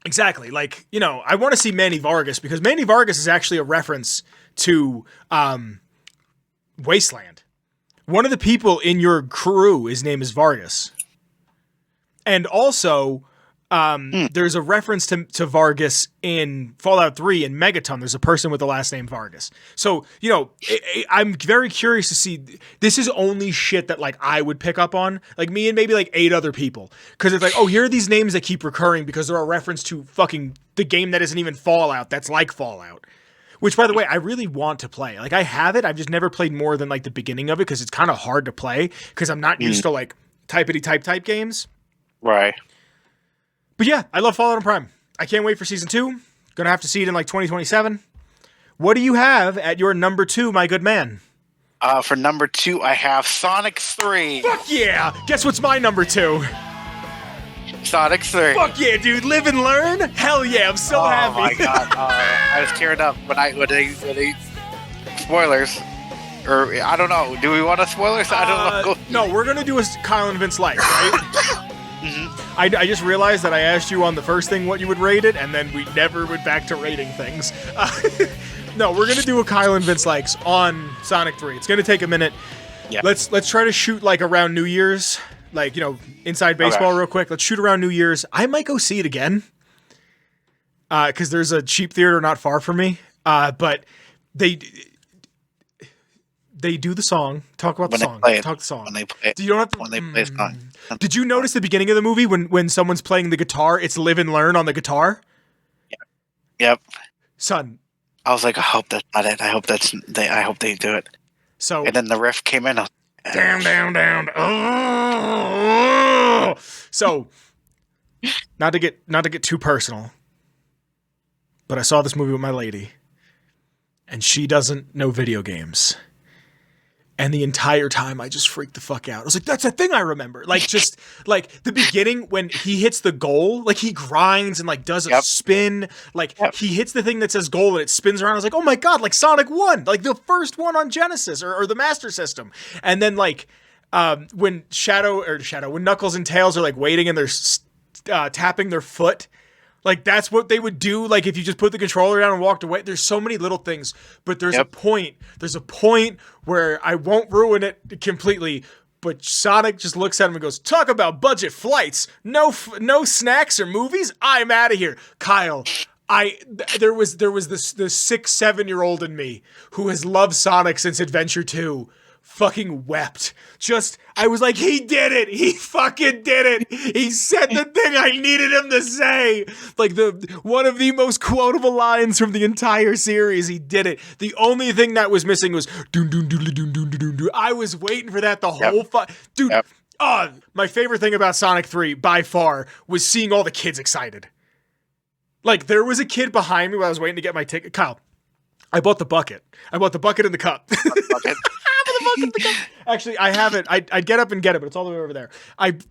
Speaker 1: exactly. Like, you know, I want to see Manny Vargas because Manny Vargas is actually a reference to Wasteland. One of the people in your crew, his name is Vargas. And also, there's a reference to Vargas in Fallout 3 in Megaton. There's a person with the last name Vargas. So, you know, I'm very curious to see. This is only shit that, like, I would pick up on. Like, me and maybe, like, 8 other people. Because it's like, oh, here are these names that keep recurring because they're a reference to fucking the game that isn't even Fallout that's like Fallout. Which, by the way, I really want to play. Like, I have it. I've just never played more than, like, the beginning of it because it's kind of hard to play because I'm not used to, like, typity-type games.
Speaker 2: Right.
Speaker 1: But yeah, I love Fallout on Prime. I can't wait for Season 2. Gonna have to see it in, like, 2027. What do you have at your number 2, my good man?
Speaker 2: For number 2, I have Sonic 3.
Speaker 1: Fuck yeah! Guess what's my number 2?
Speaker 2: Sonic 3.
Speaker 1: Fuck yeah, dude! Live and learn. Hell yeah! I'm so happy.
Speaker 2: Oh my god! I was tearing up when they spoilers. Or I don't know. Do we want to spoilers? I don't know.
Speaker 1: No, we're gonna do a Kyle and Vince likes, right? I just realized that I asked you on the first thing what you would rate it, and then we never went back to rating things. No, we're gonna do a Kyle and Vince likes on Sonic 3. It's gonna take a minute.
Speaker 2: Yeah.
Speaker 1: Let's try to shoot like around New Year's. Like, you know, inside baseball real quick. Let's shoot around New Year's. I might go see it again. Because there's a cheap theater not far from me. But they do the song. Talk about the song. Talk the song.
Speaker 2: When they play it.
Speaker 1: You don't have to,
Speaker 2: when they play a song.
Speaker 1: Did you notice the beginning of the movie when someone's playing the guitar, it's Live and Learn on the guitar?
Speaker 2: Yep.
Speaker 1: Son.
Speaker 2: I was like, I hope that's not it. I hope they do it.
Speaker 1: So,
Speaker 2: and then the riff came in.
Speaker 1: Down. Oh! So, not to get too personal, but I saw this movie with my lady, and she doesn't know video games. And the entire time, I just freaked the fuck out. I was like, that's a thing I remember. Like, just, like, the beginning, when he hits the goal, like, he grinds and, like, does a spin. Like, he hits the thing that says goal, and it spins around. I was like, oh, my God, like, Sonic 1. Like, the first one on Genesis or the Master System. And then, like, when when Knuckles and Tails are, like, waiting and they're tapping their foot. Like, that's what they would do, like, if you just put the controller down and walked away. There's so many little things, but there's a point where I won't ruin it completely, but Sonic just looks at him and goes, talk about budget flights, no snacks or movies, I'm out of here. Kyle, there was the 6-7-year-old in me who has loved Sonic since Adventure 2. Fucking wept. I was like, he did it. He fucking did it. He said the thing I needed him to say. Like one of the most quotable lines from the entire series. He did it. The only thing that was missing was doon doon doodly doon doon doon doon. I was waiting for that the whole dude. My favorite thing about Sonic 3 by far was seeing all the kids excited. Like, there was a kid behind me while I was waiting to get my ticket. Kyle, I bought the bucket. I bought the bucket and the cup. Actually, I have it. I'd get up and get it, but it's all the way over there.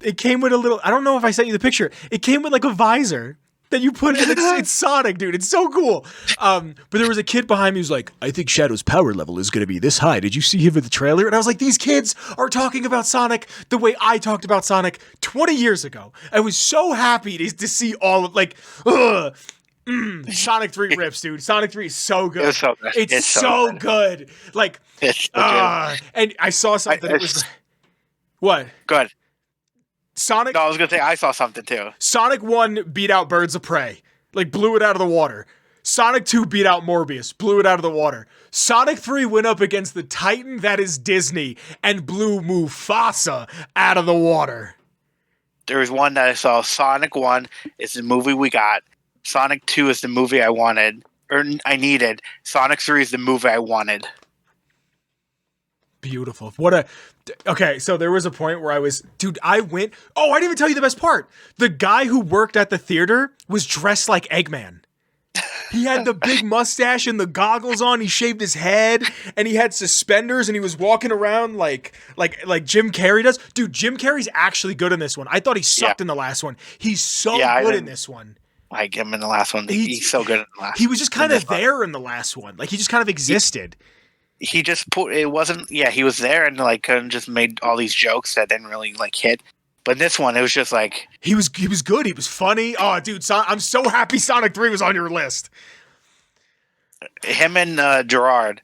Speaker 1: It came with a little, I don't know if I sent you the picture. It came with like a visor that you put in. It's Sonic, dude. It's so cool. But there was a kid behind me who's like, I think Shadow's power level is going to be this high. Did you see him in the trailer? And I was like, these kids are talking about Sonic the way I talked about Sonic 20 years ago. I was so happy to see all of, like, Sonic 3 rips, dude. Sonic 3 is so good.
Speaker 2: It's so good.
Speaker 1: It's so good. Like, and I saw something. It was what?
Speaker 2: Good.
Speaker 1: Sonic.
Speaker 2: No, I was gonna say I saw something too.
Speaker 1: Sonic 1 beat out Birds of Prey, like blew it out of the water. Sonic 2 beat out Morbius, blew it out of the water. Sonic 3 went up against the Titan that is Disney and blew Mufasa out of the water.
Speaker 2: there was one that I saw. Sonic 1 is the movie we got. Sonic 2 is the movie I wanted. Or I needed. Sonic 3 is the movie I wanted.
Speaker 1: Beautiful. Okay, so there was a point where I went. Oh, I didn't even tell you the best part. The guy who worked at the theater was dressed like Eggman. He had the big mustache and the goggles on. He shaved his head and he had suspenders and he was walking around like Jim Carrey does. Dude, Jim Carrey's actually good in this one. I thought he sucked in the last one. He's so good in this one.
Speaker 2: Like him in the last one. He's so good in the last one.
Speaker 1: He was just kind of there in the last one. Like he just kind of existed.
Speaker 2: He just he was there and like kind of just made all these jokes that didn't really like hit. But in this one, it was just like
Speaker 1: he was good. He was funny. Oh, dude, I'm so happy Sonic 3 was on your list.
Speaker 2: Him and Gerard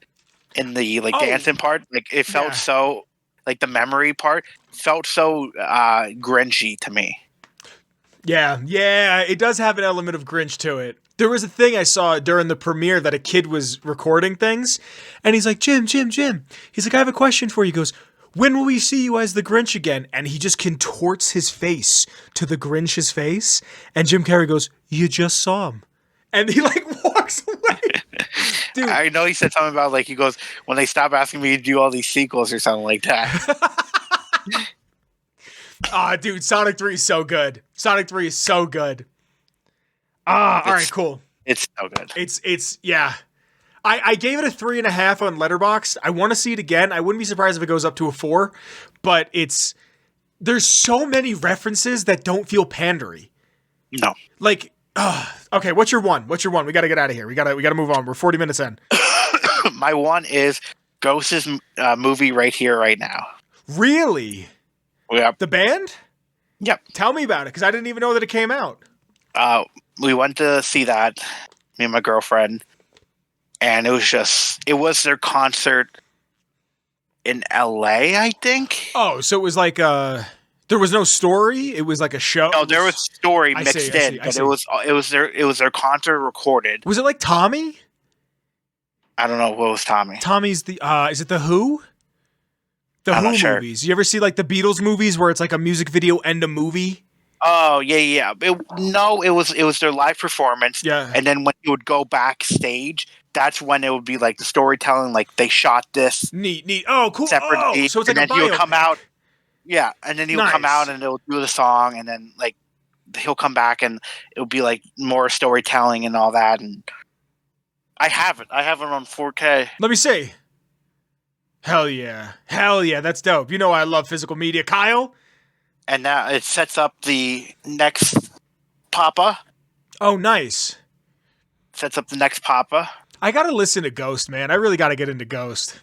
Speaker 2: in the dancing part, like it felt so like the memory part felt so Grinchy to me.
Speaker 1: Yeah, it does have an element of Grinch to it. There was a thing I saw during the premiere that a kid was recording things, and he's like, Jim. He's like, I have a question for you. He goes, when will we see you as the Grinch again? And he just contorts his face to the Grinch's face. And Jim Carrey goes, you just saw him. And he like walks away. Dude.
Speaker 2: I know he said something about like, he goes, when they stop asking me to do all these sequels or something like that.
Speaker 1: Dude, Sonic 3 is so good. Sonic 3 is so good. All right, cool.
Speaker 2: It's so good.
Speaker 1: It's yeah. I gave it a 3.5 on Letterboxd. I want to see it again. I wouldn't be surprised if it goes up to a 4, but there's so many references that don't feel pandery.
Speaker 2: No.
Speaker 1: Like, okay, what's your one? We got to get out of here. We got to move on. We're 40 minutes in.
Speaker 2: My one is Ghost's movie Right Here, Right Now.
Speaker 1: Really?
Speaker 2: Yep.
Speaker 1: The band?
Speaker 2: Yep.
Speaker 1: Tell me about it, because I didn't even know that it came out.
Speaker 2: We went to see that, me and my girlfriend, and it was their concert in LA, I think.
Speaker 1: Oh, so it was like there was no story. It was like a show.
Speaker 2: No, there was story mixed in, but it was their concert recorded.
Speaker 1: Was it like Tommy?
Speaker 2: I don't know what was Tommy.
Speaker 1: Tommy's the is it the Who? The
Speaker 2: I'm
Speaker 1: Who
Speaker 2: not sure.
Speaker 1: movies. You ever see like the Beatles movies where it's like a music video and a movie?
Speaker 2: Oh yeah. It was their live performance.
Speaker 1: Yeah.
Speaker 2: And then when you would go backstage, that's when it would be like the storytelling. Like they shot this.
Speaker 1: Neat. Oh, cool.
Speaker 2: Separately.
Speaker 1: So it's like
Speaker 2: and
Speaker 1: a
Speaker 2: then
Speaker 1: biopic.
Speaker 2: he'll come out. Yeah, and then he'll come out and they'll do the song, and then like he'll come back and it'll be like more storytelling and all that. And I have it on 4K.
Speaker 1: Let me see. Hell yeah, that's dope. You know I love physical media, Kyle.
Speaker 2: And now it sets up the next Papa.
Speaker 1: Oh, nice.
Speaker 2: Sets up the next Papa.
Speaker 1: I gotta listen to Ghost, man. I really gotta get into Ghost.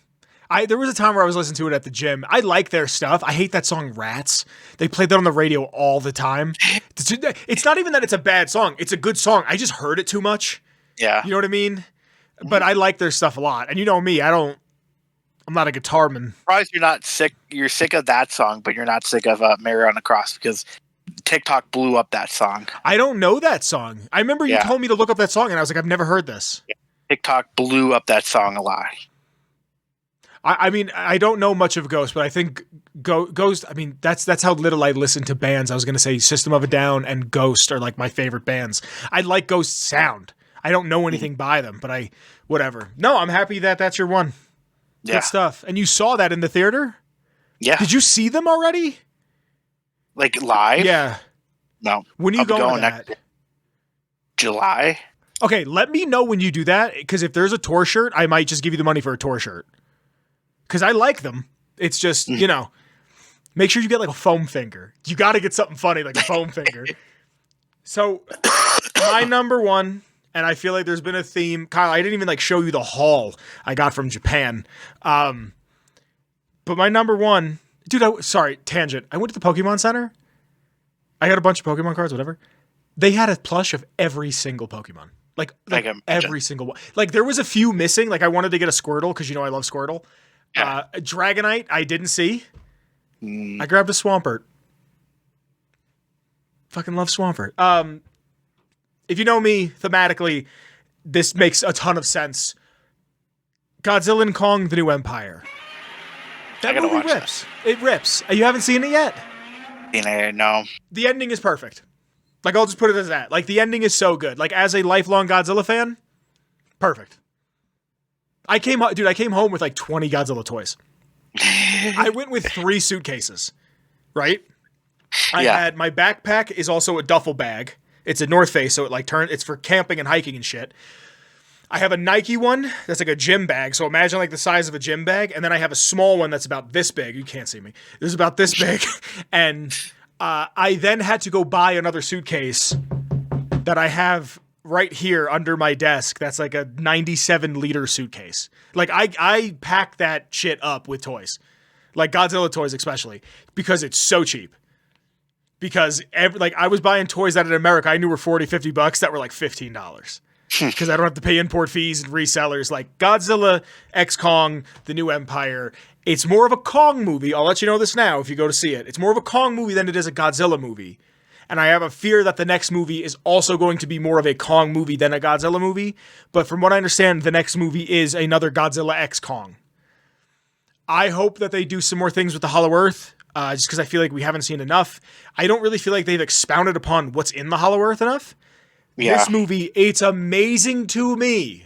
Speaker 1: There was a time where I was listening to it at the gym. I like their stuff. I hate that song Rats. They played that on the radio all the time. It's not even that it's a bad song. It's a good song. I just heard it too much.
Speaker 2: Yeah.
Speaker 1: You know what I mean? But I like their stuff a lot. And you know me, I'm not a guitar man.
Speaker 2: I'm surprised you're not sick. You're sick of that song, but you're not sick of Mary on the Cross, because TikTok blew up that song.
Speaker 1: I don't know that song. I remember you told me to look up that song, and I was like, I've never heard this.
Speaker 2: Yeah. TikTok blew up that song a lot.
Speaker 1: I mean, I don't know much of Ghost, but I think Ghost, I mean, that's how little I listen to bands. I was going to say System of a Down and Ghost are like my favorite bands. I like Ghost's sound. I don't know anything by them, but whatever. No, I'm happy that that's your one.
Speaker 2: Yeah.
Speaker 1: Good stuff. And you saw that in the theater?
Speaker 2: Yeah.
Speaker 1: Did you see them already?
Speaker 2: Like live?
Speaker 1: Yeah.
Speaker 2: No.
Speaker 1: When are you going to that?
Speaker 2: July.
Speaker 1: Okay, let me know when you do that, because if there's a tour shirt, I might just give you the money for a tour shirt. Because I like them. It's just, make sure you get like a foam finger. You got to get something funny like a foam finger. So, my number one, and I feel like there's been a theme. Kyle, I didn't even like show you the haul I got from Japan. But my number one, dude, sorry, tangent. I went to the Pokemon Center. I got a bunch of Pokemon cards, whatever. They had a plush of every single Pokemon. Like every single one. Like there was a few missing. Like I wanted to get a Squirtle because I love Squirtle.
Speaker 2: Yeah.
Speaker 1: Dragonite, I didn't see. I grabbed a Swampert. Fucking love Swampert. If you know me, thematically, this makes a ton of sense. Godzilla and Kong, The New Empire. That movie rips. It rips. You haven't seen it yet?
Speaker 2: seen it. No.
Speaker 1: The ending is perfect. Like, I'll just put it as that. Like, the ending is so good. Like, as a lifelong Godzilla fan, perfect. I came home with like 20 Godzilla toys. I went with 3 suitcases, right? I had my backpack is also a duffel bag. It's a North Face, so it's for camping and hiking and shit. I have a Nike one that's like a gym bag, so imagine like the size of a gym bag, and then I have a small one that's about this big. You can't see me. It's about this big, and I then had to go buy another suitcase that I have right here under my desk. That's like a 97-liter suitcase. Like I pack that shit up with toys, like Godzilla toys especially, because it's so cheap. Because I was buying toys that in America I knew were $40-$50 that were like $15. Because I don't have to pay import fees and resellers. Like Godzilla X Kong, The New Empire. It's more of a Kong movie. I'll let you know this now if you go to see it. It's more of a Kong movie than it is a Godzilla movie. And I have a fear that the next movie is also going to be more of a Kong movie than a Godzilla movie. But from what I understand, the next movie is another Godzilla X Kong. I hope that they do some more things with the Hollow Earth. Just because I feel like we haven't seen enough. I don't really feel like they've expounded upon what's in the Hollow Earth enough. Yeah. This movie, it's amazing to me.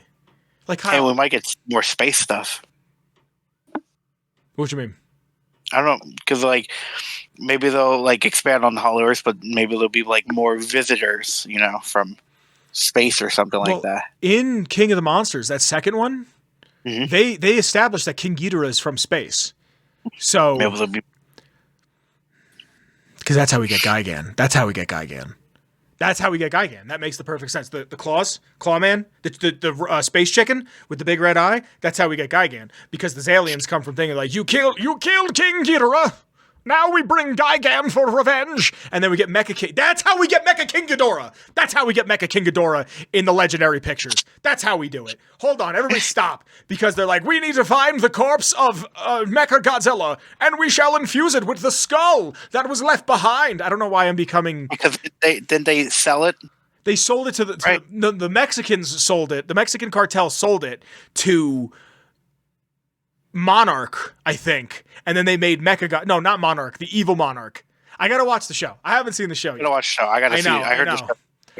Speaker 1: Like,
Speaker 2: hey, we might get more space stuff.
Speaker 1: What you mean?
Speaker 2: I don't know, because like maybe they'll like expand on the Hollow Earth, but maybe there'll be like more visitors, from space or something like that.
Speaker 1: In King of the Monsters, that second one, they established that King Ghidorah is from space. So
Speaker 2: maybe they'll be.
Speaker 1: Because that's how we get Gigan. That makes the perfect sense. The Clawman, the space chicken with the big red eye. That's how we get Gigan. Because the aliens come from thinking like, you killed King Ghidorah. Now we bring Gigan for revenge. And then we get Mecha King. That's how we get Mecha King Ghidorah. That's how we get Mecha King Ghidorah in the legendary pictures. That's how we do it. Hold on, everybody stop. Because they're like, we need to find the corpse of Mecha Godzilla, and we shall infuse it with the skull that was left behind. I don't know why I'm becoming...
Speaker 2: Because didn't they sell it?
Speaker 1: They sold it to the Mexicans sold it. The Mexican cartel sold it to Monarch, I think. And then they made No, not Monarch. The evil Monarch. I gotta watch the show. I haven't seen the show yet.
Speaker 2: I gotta watch the show. I gotta see it. I heard this.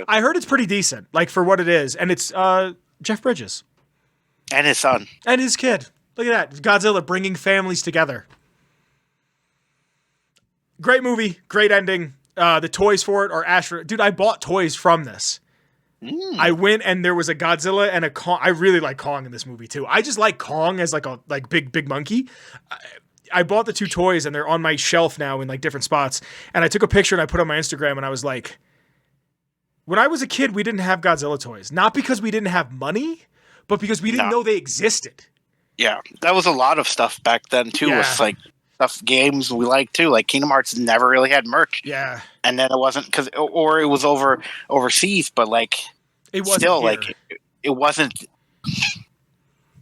Speaker 1: I heard it's pretty decent, like for what it is. And it's Jeff Bridges.
Speaker 2: And his son.
Speaker 1: And his kid. Look at that. Godzilla bringing families together. Great movie. Great ending. The toys for it are Astro. Dude, I bought toys from this. I went and there was a Godzilla and a Kong. I really like Kong in this movie too. I just like Kong as like a big monkey. I bought the 2 toys and they're on my shelf now in like different spots. And I took a picture and I put it on my Instagram and I was like, when I was a kid, we didn't have Godzilla toys. Not because we didn't have money, but because we didn't know they existed.
Speaker 2: Yeah, that was a lot of stuff back then too. Yeah. With like stuff games we liked too. Like Kingdom Hearts never really had merch.
Speaker 1: Yeah,
Speaker 2: and then it wasn't or it was overseas, but like
Speaker 1: it wasn't
Speaker 2: still
Speaker 1: here.
Speaker 2: Like it wasn't.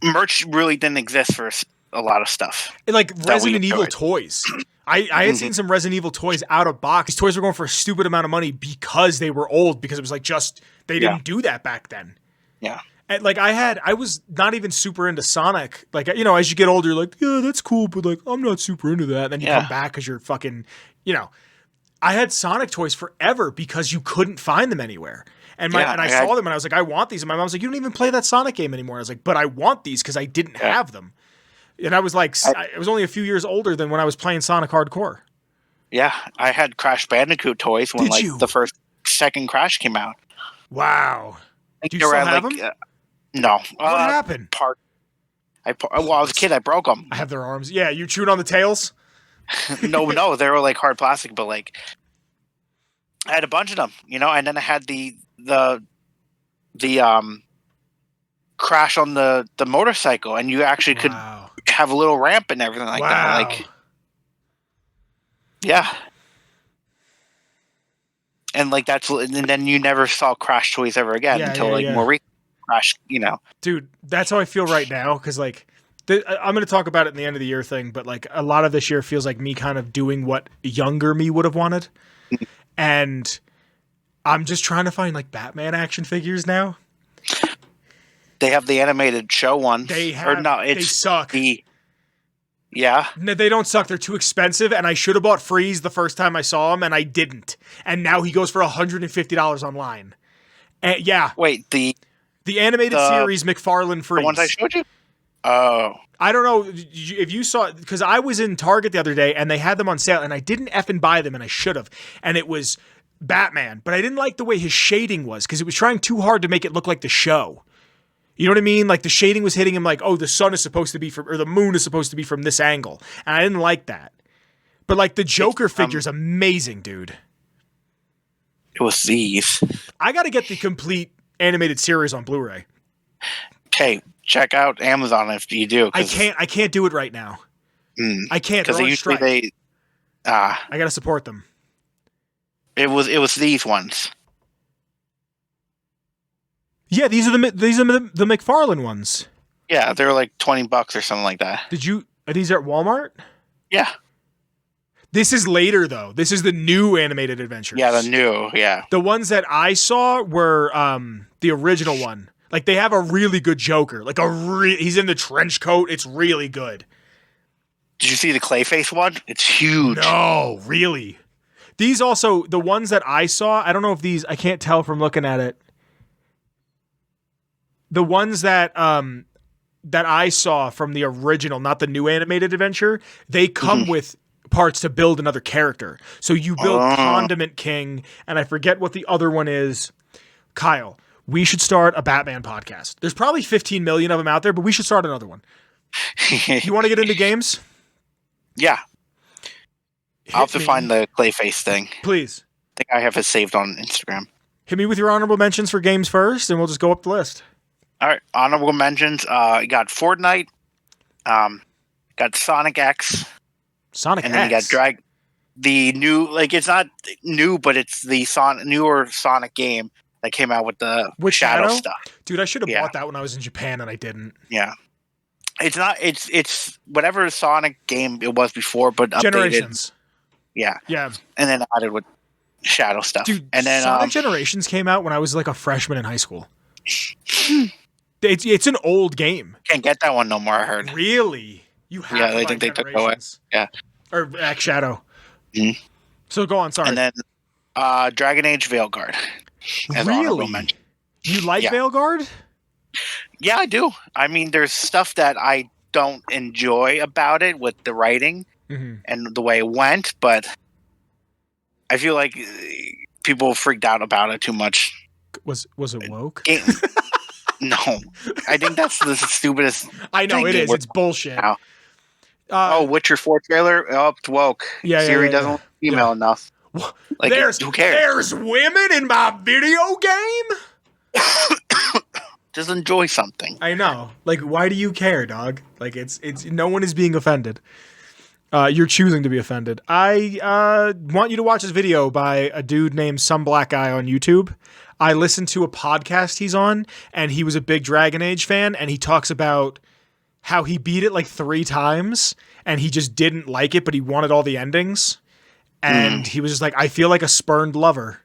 Speaker 2: Merch really didn't exist for a lot of stuff.
Speaker 1: Like Resident Evil toys. I had seen some Resident Evil toys out of box. These toys were going for a stupid amount of money because they were old. Because it was like they didn't do that back then.
Speaker 2: Yeah.
Speaker 1: And like I was not even super into Sonic. Like, as you get older, you're like, yeah, that's cool, but like I'm not super into that. And then you come back because you're fucking, I had Sonic toys forever because you couldn't find them anywhere. And I saw them and I was like, I want these. And my mom was like, you don't even play that Sonic game anymore. I was like, but I want these because I didn't have them. And I was like, I was only a few years older than when I was playing Sonic Hardcore.
Speaker 2: Yeah, I had Crash Bandicoot toys when the second Crash came out.
Speaker 1: Wow. Do you still have them?
Speaker 2: No.
Speaker 1: What happened?
Speaker 2: I was a kid. I broke them.
Speaker 1: I have their arms. Yeah, you chewed on the tails?
Speaker 2: No, they were like hard plastic, but like I had a bunch of them, and then I had the Crash on the motorcycle, and you actually could have a little ramp and everything like that. Like, yeah. And like and then you never saw Crash toys ever again until more recent Crash,
Speaker 1: Dude, that's how I feel right now because like I'm going to talk about it in the end of the year thing, but like a lot of this year feels like me kind of doing what younger me would have wanted, and I'm just trying to find like Batman action figures now. They
Speaker 2: have the animated show one.
Speaker 1: They suck.
Speaker 2: Yeah.
Speaker 1: No, they don't suck. They're too expensive, and I should have bought Freeze the first time I saw him, and I didn't. And now he goes for $150 online. And yeah.
Speaker 2: Wait, the
Speaker 1: animated series McFarlane Freeze.
Speaker 2: The ones I showed you? Oh.
Speaker 1: I don't know if you saw it, because I was in Target the other day, and they had them on sale, and I didn't effing buy them, and I should have. And it was Batman, but I didn't like the way his shading was, because it was trying too hard to make it look like the show. You know what I mean? Like the shading was hitting him like, oh, the sun is supposed to be from, or the moon is supposed to be from this angle. And I didn't like that. But like the Joker figure's amazing, dude.
Speaker 2: It was these.
Speaker 1: I got to get the complete animated series on Blu-ray.
Speaker 2: Okay, check out Amazon if you do.
Speaker 1: I can't do it right now. I can't,
Speaker 2: because usually
Speaker 1: I got to support them.
Speaker 2: It was these ones.
Speaker 1: Yeah, these are the McFarlane ones.
Speaker 2: Yeah, they're like $20 or something like that.
Speaker 1: Are these at Walmart?
Speaker 2: Yeah.
Speaker 1: This is later though. This is the new animated adventures.
Speaker 2: Yeah, the new, yeah.
Speaker 1: The ones that I saw were the original one. Like they have a really good Joker. Like he's in the trench coat. It's really good.
Speaker 2: Did you see the Clayface one? It's huge.
Speaker 1: No, really. These also, the ones that I saw, I don't know if these, I can't tell from looking at it. The ones that I saw from the original, not the new animated adventure, they come with parts to build another character. So you build Condiment King, and I forget what the other one is. Kyle, we should start a Batman podcast. There's probably 15 million of them out there, but we should start another one. You want to get into games?
Speaker 2: Yeah. I'll have to find the Clayface thing.
Speaker 1: Please.
Speaker 2: I think I have it saved on Instagram.
Speaker 1: Hit me with your honorable mentions for games first, and we'll just go up the list.
Speaker 2: All right, honorable mentions. You got Fortnite. Got Sonic X. And then you got the new, like it's not new, but it's the newer Sonic game that came out with the Shadow stuff.
Speaker 1: Dude, I should have bought that when I was in Japan, and I didn't.
Speaker 2: Yeah. It's not. It's whatever Sonic game it was before, but updated. Generations. Yeah.
Speaker 1: Yeah.
Speaker 2: And then added with Shadow stuff.
Speaker 1: Dude,
Speaker 2: and then
Speaker 1: Sonic Generations came out when I was like a freshman in high school. It's an old game.
Speaker 2: Can't get that one no more, I heard.
Speaker 1: Really? You have to
Speaker 2: I think they took it away. Yeah.
Speaker 1: Or X Shadow. Mm-hmm. So go on, sorry.
Speaker 2: And then Dragon Age Veilguard.
Speaker 1: Really? You like Veilguard?
Speaker 2: Yeah, I do. I mean, there's stuff that I don't enjoy about it with the writing and the way it went, but I feel like people freaked out about it too much.
Speaker 1: Was it woke?
Speaker 2: No. I think that's the stupidest
Speaker 1: I know it is. It's bullshit.
Speaker 2: Witcher 4 trailer? Oh, it's woke. Siri doesn't look female enough. Like, who cares?
Speaker 1: There's women in my video game?
Speaker 2: Just enjoy something.
Speaker 1: I know. Like, why do you care, dog? Like, it's no one is being offended. You're choosing to be offended. I want you to watch this video by a dude named Some Black Guy on YouTube. I listened to a podcast he's on, and he was a big Dragon Age fan, and he talks about how he beat it like 3 times, and he just didn't like it, but he wanted all the endings. And he was just like, I feel like a spurned lover.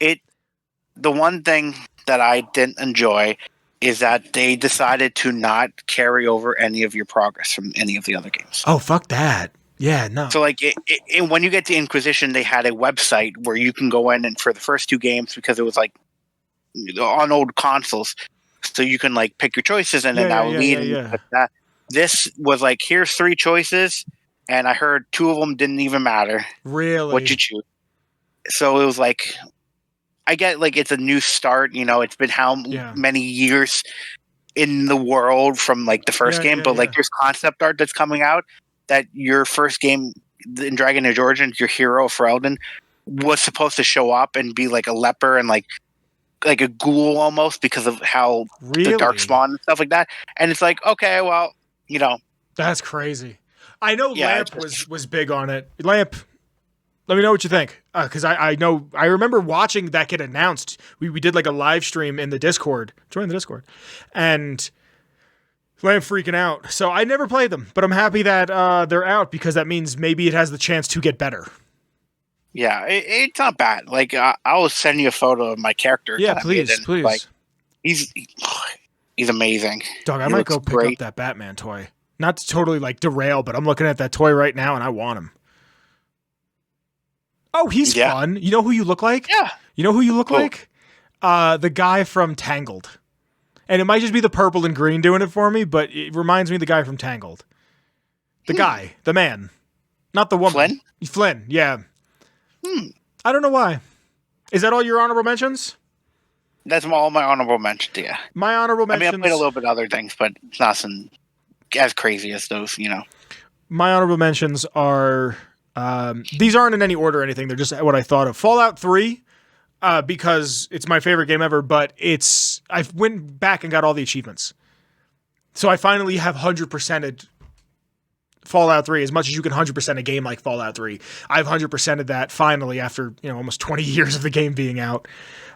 Speaker 2: The one thing that I didn't enjoy is that they decided to not carry over any of your progress from any of the other games.
Speaker 1: Oh, fuck that. Yeah, no.
Speaker 2: So, like, when you get to Inquisition, they had a website where you can go in and for the first 2 games, because it was, like, on old consoles, so you can, like, pick your choices, and then that would lead. That. This was, like, here's 3 choices, and I heard 2 of them didn't even matter.
Speaker 1: Really?
Speaker 2: What you choose. So it was, like, I get, like, it's a new start, you know, it's been how many years in the world from, like, the first game, but, like, there's concept art that's coming out that your first game in Dragon Age Origins, your hero, Ferelden, was supposed to show up and be, like, a leper and, like a ghoul almost because of how the Darkspawn and stuff like that. And it's like, okay, well, you know.
Speaker 1: That's crazy. I know Lamp was big on it. Lamp, let me know what you think. Because I remember watching that get announced. We did like a live stream in the Discord. Join the Discord. And Lamp freaking out. So I never played them, but I'm happy that they're out because that means maybe it has the chance to get better.
Speaker 2: Yeah, it's not bad. Like, I'll send you a photo of my character.
Speaker 1: Yeah, please.
Speaker 2: Like, he's amazing.
Speaker 1: Dog, I might go pick up that Batman toy. Not to totally like derail, but I'm looking at that toy right now and I want him. Oh, he's fun. You know who you look like?
Speaker 2: Yeah.
Speaker 1: You know who you look like? The guy from Tangled. And it might just be the purple and green doing it for me, but it reminds me of the guy from Tangled. The guy, the man. Not the woman.
Speaker 2: Flynn?
Speaker 1: Flynn, yeah. I don't know why. Is that all your honorable mentions?
Speaker 2: That's all my honorable mentions, yeah.
Speaker 1: My honorable mentions...
Speaker 2: I mean, I played a little bit of other things, but it's nothing as crazy as those, you know.
Speaker 1: My honorable mentions are... these aren't in any order or anything. They're just what I thought of. Fallout 3, because it's my favorite game ever, but I went back and got all the achievements. So I finally have 100%ed Fallout 3 as much as you can 100% a game like Fallout 3. I've 100%ed that finally after, almost 20 years of the game being out.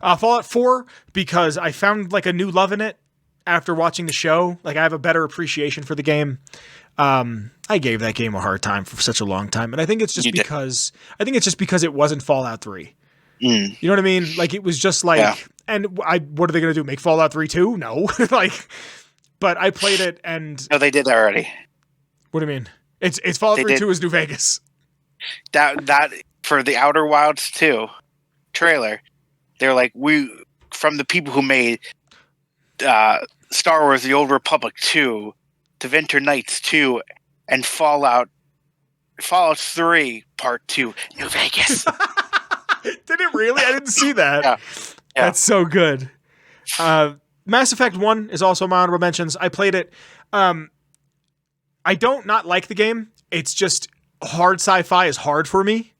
Speaker 1: Fallout 4, because I found like a new love in it after watching the show. Like I have a better appreciation for the game. I gave that game a hard time for such a long time, and I think it's just because it wasn't Fallout 3. You know what I mean? Like it was just like, and what are they gonna do? Make Fallout 3 too? No, but I played it and
Speaker 2: no, they did that already.
Speaker 1: What do you mean? It's Fallout 3 2 is New Vegas.
Speaker 2: That for the Outer Wilds 2 trailer, they're like from the people who made Star Wars: The Old Republic 2. To Winter Nights 2 and Fallout 3 Part 2, New Vegas.
Speaker 1: Did it really? I didn't see that.
Speaker 2: Yeah.
Speaker 1: That's so good. Mass Effect 1 is also my honorable mentions. I played it. I don't not like the game. It's just hard sci-fi is hard for me.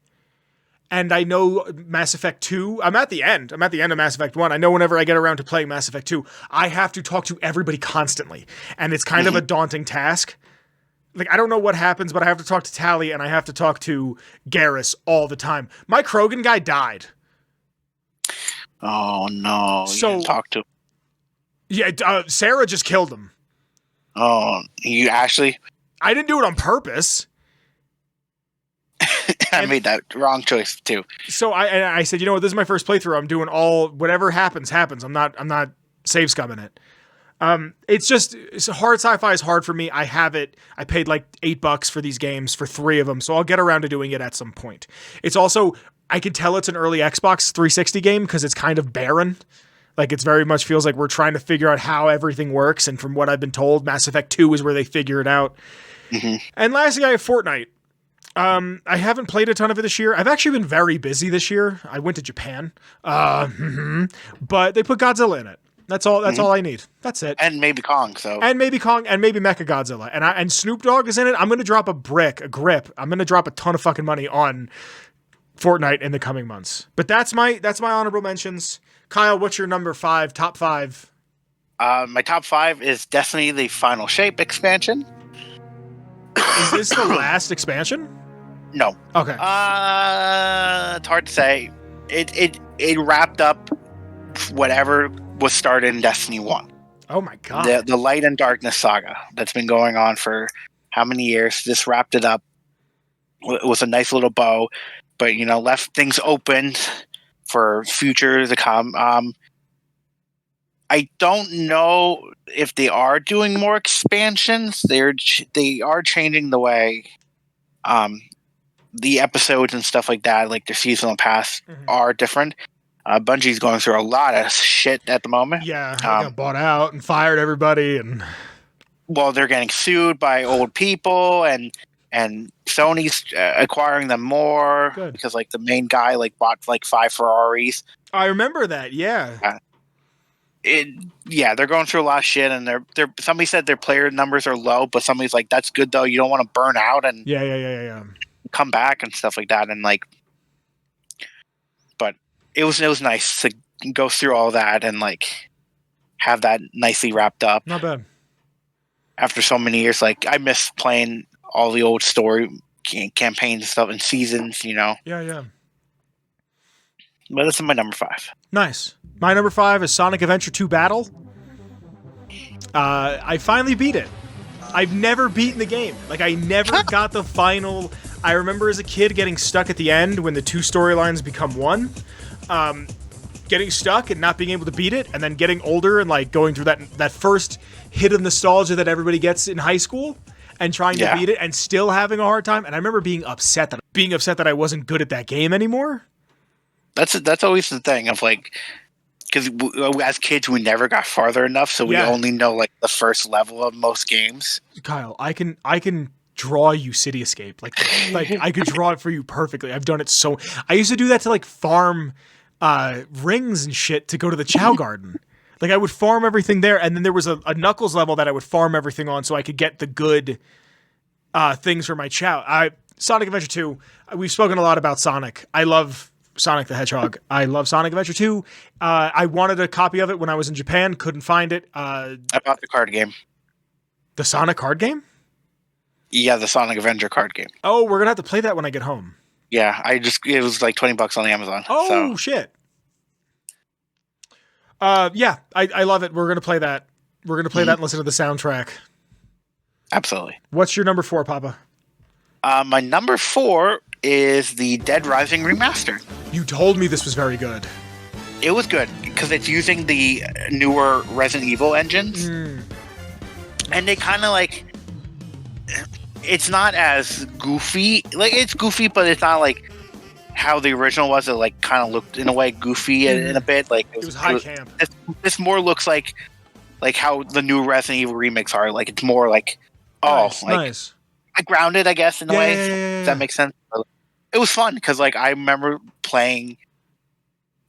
Speaker 1: And I know Mass Effect 2, I'm at the end of Mass Effect 1. I know whenever I get around to playing Mass Effect 2, I have to talk to everybody constantly. And it's kind of a daunting task. Like, I don't know what happens, but I have to talk to Tally and I have to talk to Garrus all the time. My Krogan guy died.
Speaker 2: Oh, no. You didn't talk to him.
Speaker 1: Yeah, Sarah just killed him.
Speaker 2: Oh, you actually?
Speaker 1: I didn't do it on purpose.
Speaker 2: I made that wrong choice too.
Speaker 1: So I said, you know what, this is my first playthrough. I'm doing whatever happens. I'm not save scumming it. It's hard sci-fi is hard for me. I have it. I paid like $8 for these games for 3 of them. So I'll get around to doing it at some point. It's also, I can tell it's an early Xbox 360 game because it's kind of barren. Like it's very much feels like we're trying to figure out how everything works. And from what I've been told, Mass Effect 2 is where they figure it out. And lastly, I have Fortnite. I haven't played a ton of it this year. I've actually been very busy this year. I went to Japan. But they put Godzilla in it. That's all I need. That's it.
Speaker 2: And maybe Kong,
Speaker 1: And maybe Mecha Godzilla. And Snoop Dogg is in it. I'm going to drop a grip. I'm going to drop a ton of fucking money on Fortnite in the coming months. But that's my honorable mentions. Kyle, what's your top 5?
Speaker 2: My top 5 is Destiny: The Final Shape expansion.
Speaker 1: Is this the last expansion?
Speaker 2: No.
Speaker 1: Okay.
Speaker 2: It's hard to say. It wrapped up whatever was started in Destiny 1.
Speaker 1: Oh my god.
Speaker 2: The Light and Darkness saga that's been going on for how many years? Just wrapped it up. It was a nice little bow, but left things open for future to come. I don't know if they are doing more expansions. They are changing the way the episodes and stuff like that, like their seasonal pass, are different. Bungie's going through a lot of shit at the moment.
Speaker 1: Yeah, they got bought out and fired everybody, and
Speaker 2: they're getting sued by old people, and Sony's acquiring them more.
Speaker 1: Good.
Speaker 2: Because like the main guy bought 5 Ferraris.
Speaker 1: I remember that. Yeah.
Speaker 2: They're going through a lot of shit, and they're somebody said their player numbers are low, but somebody's like, that's good though. You don't want to burn out and come back and stuff like that. And but it was nice to go through all that and have that nicely wrapped up.
Speaker 1: Not bad.
Speaker 2: After so many years, I miss playing all the old story campaigns and stuff and seasons.
Speaker 1: Yeah.
Speaker 2: But this is my number 5.
Speaker 1: Nice. My number 5 is Sonic Adventure 2 Battle. I finally beat it. I've never beaten the game. I never got the final. I remember as a kid getting stuck at the end when the 2 storylines become one. Getting stuck and not being able to beat it, and then getting older and going through that first hit of nostalgia that everybody gets in high school, and trying to beat it and still having a hard time. And I remember being upset that I wasn't good at that game anymore.
Speaker 2: That's always the thing of like, because as kids we never got farther enough, so we only know like the first level of most games.
Speaker 1: Kyle, I can draw you City Escape. Like I could draw it for you perfectly. I've done it so. I used to do that to like farm rings and shit to go to the Chow Garden. Like I would farm everything there, and then there was a Knuckles level that I would farm everything on so I could get the good things for my Chow. Sonic Adventure 2, we've spoken a lot about Sonic. I love Sonic the Hedgehog. I love Sonic Adventure 2. I wanted a copy of it when I was in Japan, couldn't find it.
Speaker 2: I bought the card game.
Speaker 1: The Sonic card game?
Speaker 2: Yeah, the Sonic Adventure card game.
Speaker 1: Oh, we're going to have to play that when I get home.
Speaker 2: Yeah, it was like $20 on Amazon.
Speaker 1: Oh, shit. Yeah, I love it. We're going to play that. We're going to play that and listen to the soundtrack.
Speaker 2: Absolutely.
Speaker 1: What's your number 4, Papa?
Speaker 2: My number 4 is the Dead Rising remaster.
Speaker 1: You told me this was very good.
Speaker 2: It was good because it's using the newer Resident Evil engines. And they kind of like... It's not as goofy. Like, it's goofy, but it's not like how the original was. It like kind of looked in a way goofy in a bit. Like
Speaker 1: it was high camp.
Speaker 2: This more looks like how the new Resident Evil remakes are. Like it's more like nice. Like grounded, I guess, in a way. Does that make sense? It was fun because like I remember playing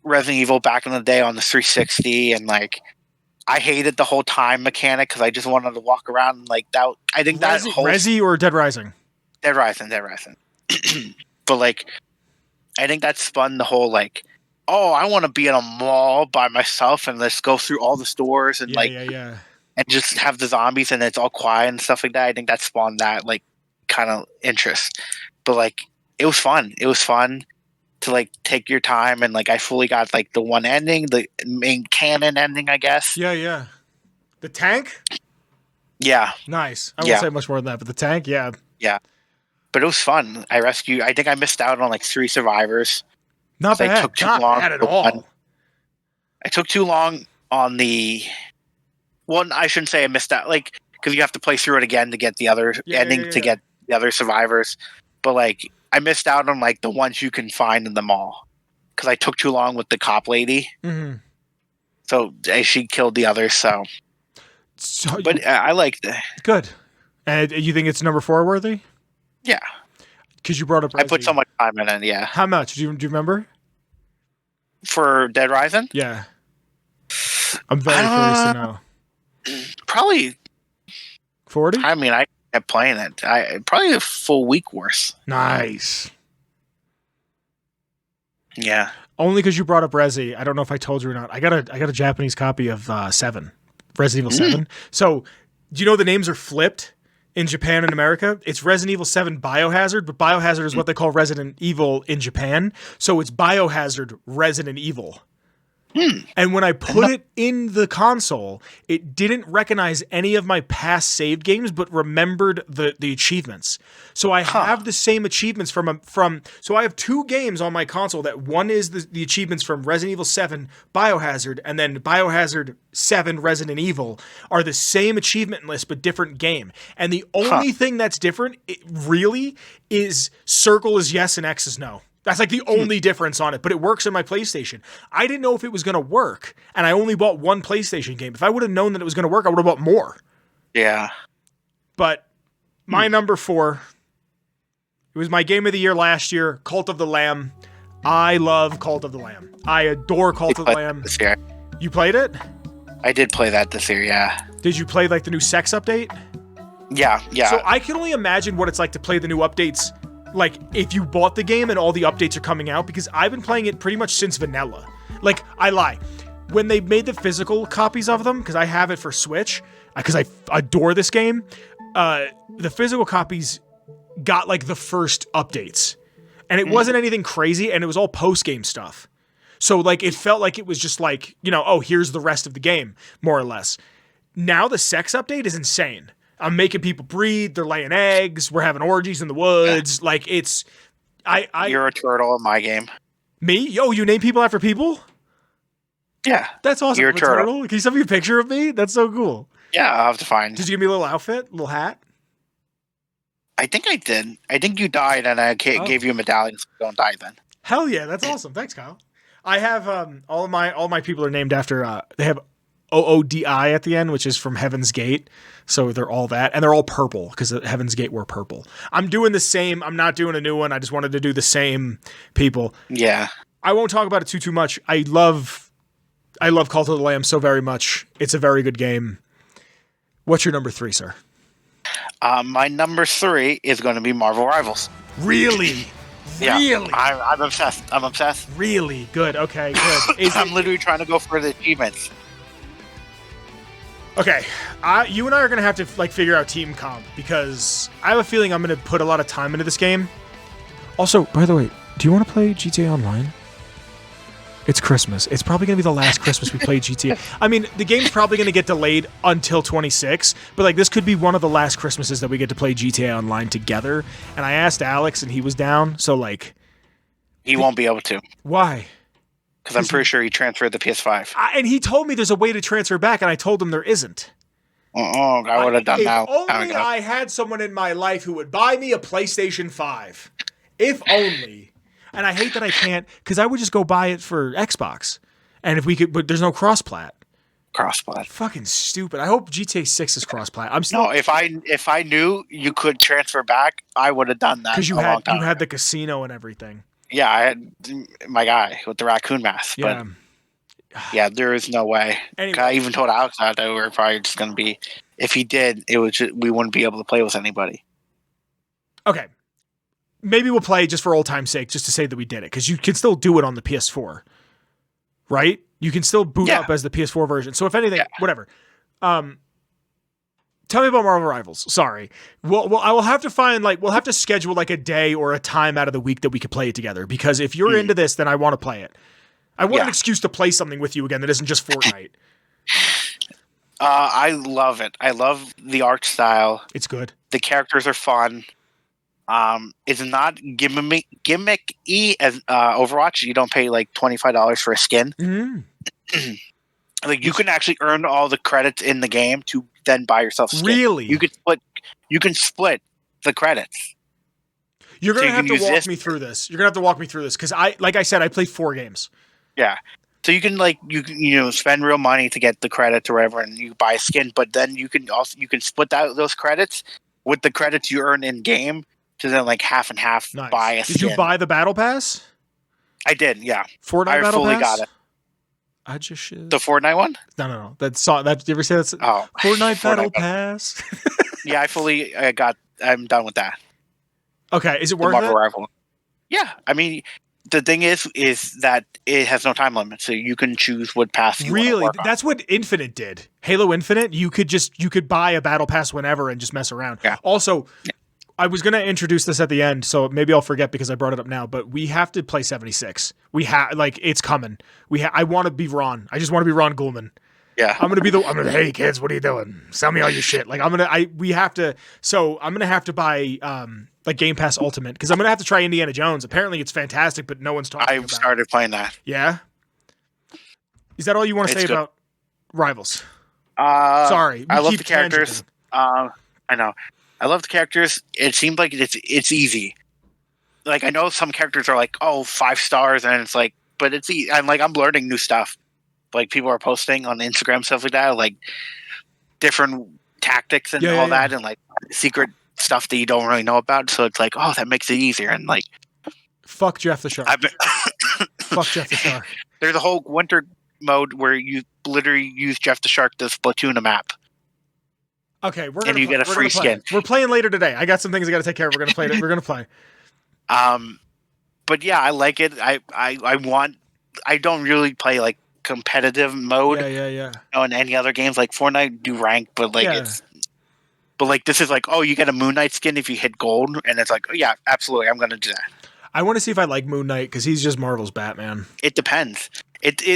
Speaker 2: Resident Evil back in the day on the 360, and like I hated the whole time mechanic because I just wanted to walk around and, like that. I think that whole
Speaker 1: Resi or Dead Rising.
Speaker 2: Dead Rising. But like, I think that spun the whole like, oh, I want to be in a mall by myself and let's go through all the stores and and just have the zombies and it's all quiet and stuff like that. I think that spawned that like kind of interest. But like, it was fun. It was fun to like take your time, and like I fully got like the one ending, the main canon ending, I guess.
Speaker 1: Yeah. The tank?
Speaker 2: Yeah.
Speaker 1: Nice. I won't say much more than that, but the tank, yeah.
Speaker 2: Yeah. But it was fun. I think I missed out on like 3 survivors.
Speaker 1: Not bad.
Speaker 2: I took too long
Speaker 1: bad at all.
Speaker 2: I took too long on the one. I shouldn't say I missed out, like, because you have to play through it again to get the other ending to get the other survivors. But like, I missed out on like the ones you can find in the mall because I took too long with the cop lady. Mm-hmm. So she killed the others. But I liked it.
Speaker 1: Good. And you think it's number 4 worthy?
Speaker 2: Yeah.
Speaker 1: Because you brought up Resi.
Speaker 2: I put so much time in it, yeah.
Speaker 1: How much? Do you remember?
Speaker 2: For Dead Rising?
Speaker 1: Yeah. I'm very curious to know.
Speaker 2: Probably
Speaker 1: 40?
Speaker 2: I mean, I kept playing it. Probably a full week worth.
Speaker 1: Nice.
Speaker 2: Yeah.
Speaker 1: Only because you brought up Resi. I don't know if I told you or not. I got a Japanese copy of 7. Resident Evil 7. So, do you know the names are flipped in Japan and America? It's Resident Evil 7 Biohazard, but Biohazard is what they call Resident Evil in Japan. So it's Biohazard Resident Evil. And when I put it in the console, it didn't recognize any of my past saved games, but remembered the achievements. So I have the same achievements so I have 2 games on my console. That one is the achievements from Resident Evil 7 Biohazard, and then Biohazard 7 Resident Evil are the same achievement list, but different game. And the only thing that's different, really, is circle is yes and X is no. That's like the only difference on it, but it works on my PlayStation. I didn't know if it was going to work, and I only bought 1 PlayStation game. If I would have known that it was going to work, I would have bought more.
Speaker 2: Yeah.
Speaker 1: But my number 4, it was my game of the year last year, Cult of the Lamb. I love Cult of the Lamb. I adore Cult of the Lamb.
Speaker 2: This year.
Speaker 1: You played it?
Speaker 2: I did play that this year, yeah.
Speaker 1: Did you play like the new sex update?
Speaker 2: Yeah.
Speaker 1: So I can only imagine what it's like to play the new updates. Like, if you bought the game and all the updates are coming out, because I've been playing it pretty much since vanilla. Like, I lie. When they made the physical copies of them, because I have it for Switch, because I adore this game, the physical copies got, like, the first updates. And it wasn't anything crazy, and it was all post-game stuff. So, like, it felt like it was just like, oh, here's the rest of the game, more or less. Now the sex update is insane. I'm making people breed. They're laying eggs. We're having orgies in the woods. Yeah. Like it's,
Speaker 2: You're a turtle in my game.
Speaker 1: Me? Yo, you name people after people?
Speaker 2: Yeah.
Speaker 1: That's awesome.
Speaker 2: You're a turtle.
Speaker 1: Can you send me a picture of me? That's so cool.
Speaker 2: Yeah, I'll have to find.
Speaker 1: Did you give me a little outfit, a little hat?
Speaker 2: I think I did. I think you died, and I gave you a medallion, so don't die then.
Speaker 1: Hell yeah, that's awesome. Thanks, Kyle. I have all my people are named after they have OODI at the end, which is from Heaven's Gate. So they're all that, and they're all purple because Heaven's Gate were purple. I'm doing the same. I'm not doing a new one. I just wanted to do the same people.
Speaker 2: Yeah.
Speaker 1: I won't talk about it too much. I love Cult of the Lamb so very much. It's a very good game. What's your number 3, sir?
Speaker 2: My number 3 is going to be Marvel Rivals.
Speaker 1: Really?
Speaker 2: Yeah,
Speaker 1: really?
Speaker 2: I'm obsessed. I'm obsessed.
Speaker 1: Really? Good. Okay, good.
Speaker 2: I'm literally trying to go for the achievements.
Speaker 1: Okay, you and I are going to have to figure out team comp because I have a feeling I'm going to put a lot of time into this game. Also, by the way, do you want to play GTA Online? It's Christmas. It's probably going to be the last Christmas we play GTA. I mean, the game's probably going to get delayed until 26, but this could be one of the last Christmases that we get to play GTA Online together. And I asked Alex, and he was down. So
Speaker 2: he won't be able to.
Speaker 1: Why?
Speaker 2: Because I'm pretty sure he transferred the PS5.
Speaker 1: And he told me there's a way to transfer back, and I told him there isn't.
Speaker 2: I would have done that.
Speaker 1: If only I had someone in my life who would buy me a PlayStation 5. If only. And I hate that I can't, because I would just go buy it for Xbox. And if we could, but there's no cross-plat.
Speaker 2: Cross-plat.
Speaker 1: Fucking stupid. I hope GTA 6 is cross-plat.
Speaker 2: No, if I knew you could transfer back, I would have done that.
Speaker 1: Because you had the casino and everything.
Speaker 2: Yeah, I had my guy with the raccoon mask.
Speaker 1: Yeah.
Speaker 2: But yeah, there is no way.
Speaker 1: Anyway.
Speaker 2: I even told Alex that we were probably just going to be, if he did, we wouldn't be able to play with anybody.
Speaker 1: Okay. Maybe we'll play just for old time's sake, just to say that we did it, because you can still do it on the PS4, right? You can still boot up as the PS4 version. So if anything, whatever. Tell me about Marvel Rivals. Sorry. Well, I will have to find we'll have to schedule a day or a time out of the week that we could play it together. Because if you're into this, then I want to play it. I want an excuse to play something with you again that isn't just Fortnite.
Speaker 2: I love it. I love the art style.
Speaker 1: It's good.
Speaker 2: The characters are fun. It's not gimmicky as Overwatch. You don't pay $25 for a skin.
Speaker 1: Mm-hmm.
Speaker 2: You can actually earn all the credits in the game to then buy yourself a skin.
Speaker 1: Really?
Speaker 2: You can split the credits.
Speaker 1: You're gonna have to walk me through this. You're gonna have to walk me through this because like I said, I played 4 games.
Speaker 2: Yeah. So you can spend real money to get the credits or whatever, and you buy a skin. But then you can split those credits with the credits you earn in game to then half and half buy a skin.
Speaker 1: Did you buy the battle pass?
Speaker 2: I did. Yeah.
Speaker 1: Fortnite
Speaker 2: I
Speaker 1: battle
Speaker 2: fully
Speaker 1: pass?
Speaker 2: got it.
Speaker 1: I just should.
Speaker 2: The Fortnite one?
Speaker 1: No. Did you ever say that's Fortnite battle pass?
Speaker 2: Yeah, I'm done with that.
Speaker 1: Okay, is it worth
Speaker 2: Marvel
Speaker 1: it?
Speaker 2: Rifle. Yeah, I mean, the thing is that it has no time limit, so you can choose what pass you want to work on.
Speaker 1: That's what Infinite did. Halo Infinite, you could buy a battle pass whenever and just mess around.
Speaker 2: Yeah.
Speaker 1: Also, I was going to introduce this at the end, so maybe I'll forget because I brought it up now, but we have to play 76. We have it's coming. I want to be Ron. I just want to be Ron Goulman.
Speaker 2: Yeah.
Speaker 1: I'm going to be hey kids, what are you doing? Sell me all your shit. I'm going to have to buy Game Pass Ultimate because I'm going to have to try Indiana Jones. Apparently it's fantastic, but no one's talking about it.
Speaker 2: I've started playing that.
Speaker 1: Yeah? Is that all you want to say about Rivals? Sorry.
Speaker 2: I love the characters. I know. I love the characters. It seems like it's easy. I know some characters are 5 stars, and it's but it's easy. I'm learning new stuff. People are posting on Instagram, stuff like that, different tactics and all that, and secret stuff that you don't really know about. So it's that makes it easier. And
Speaker 1: fuck Jeff the Shark. Fuck Jeff the Shark.
Speaker 2: There's a whole winter mode where you literally use Jeff the Shark to platoon a map.
Speaker 1: Okay,
Speaker 2: and you get a free skin.
Speaker 1: We're playing later today. I got some things I got to take care of. We're gonna play it. We're gonna play.
Speaker 2: But yeah, I like it. I don't really play competitive mode.
Speaker 1: Yeah.
Speaker 2: In any other games Fortnite do rank, but this is you get a Moon Knight skin if you hit gold, and it's yeah, absolutely, I'm gonna do that.
Speaker 1: I want to see if I like Moon Knight because he's just Marvel's Batman.
Speaker 2: It depends.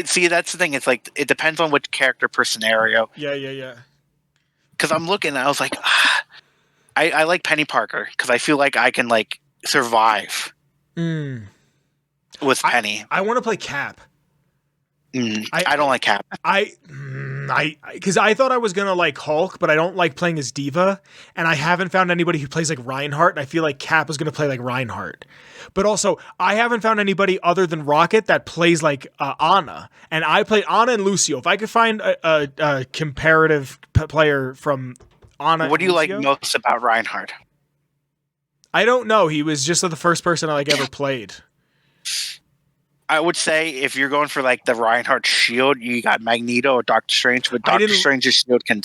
Speaker 2: See, that's the thing. It's it depends on which character per scenario.
Speaker 1: Yeah.
Speaker 2: Because I'm looking, and I was I like Penny Parker because I feel like I can survive with Penny.
Speaker 1: I want to play Cap.
Speaker 2: I don't like Cap.
Speaker 1: Because I thought I was gonna like Hulk, but I don't like playing as Diva, and I haven't found anybody who plays like Reinhardt, and I feel like Cap is gonna play like Reinhardt. But also, I haven't found anybody other than Rocket that plays like Ana, and I played Ana and Lucio. If I could find a comparative player from Ana,
Speaker 2: what do you
Speaker 1: Lucio,
Speaker 2: like most about Reinhardt?
Speaker 1: I don't know. He was just the first person I like ever played.
Speaker 2: I would say if you're going for like the Reinhardt shield, you got Magneto or Doctor Strange, but Doctor Strange's shield can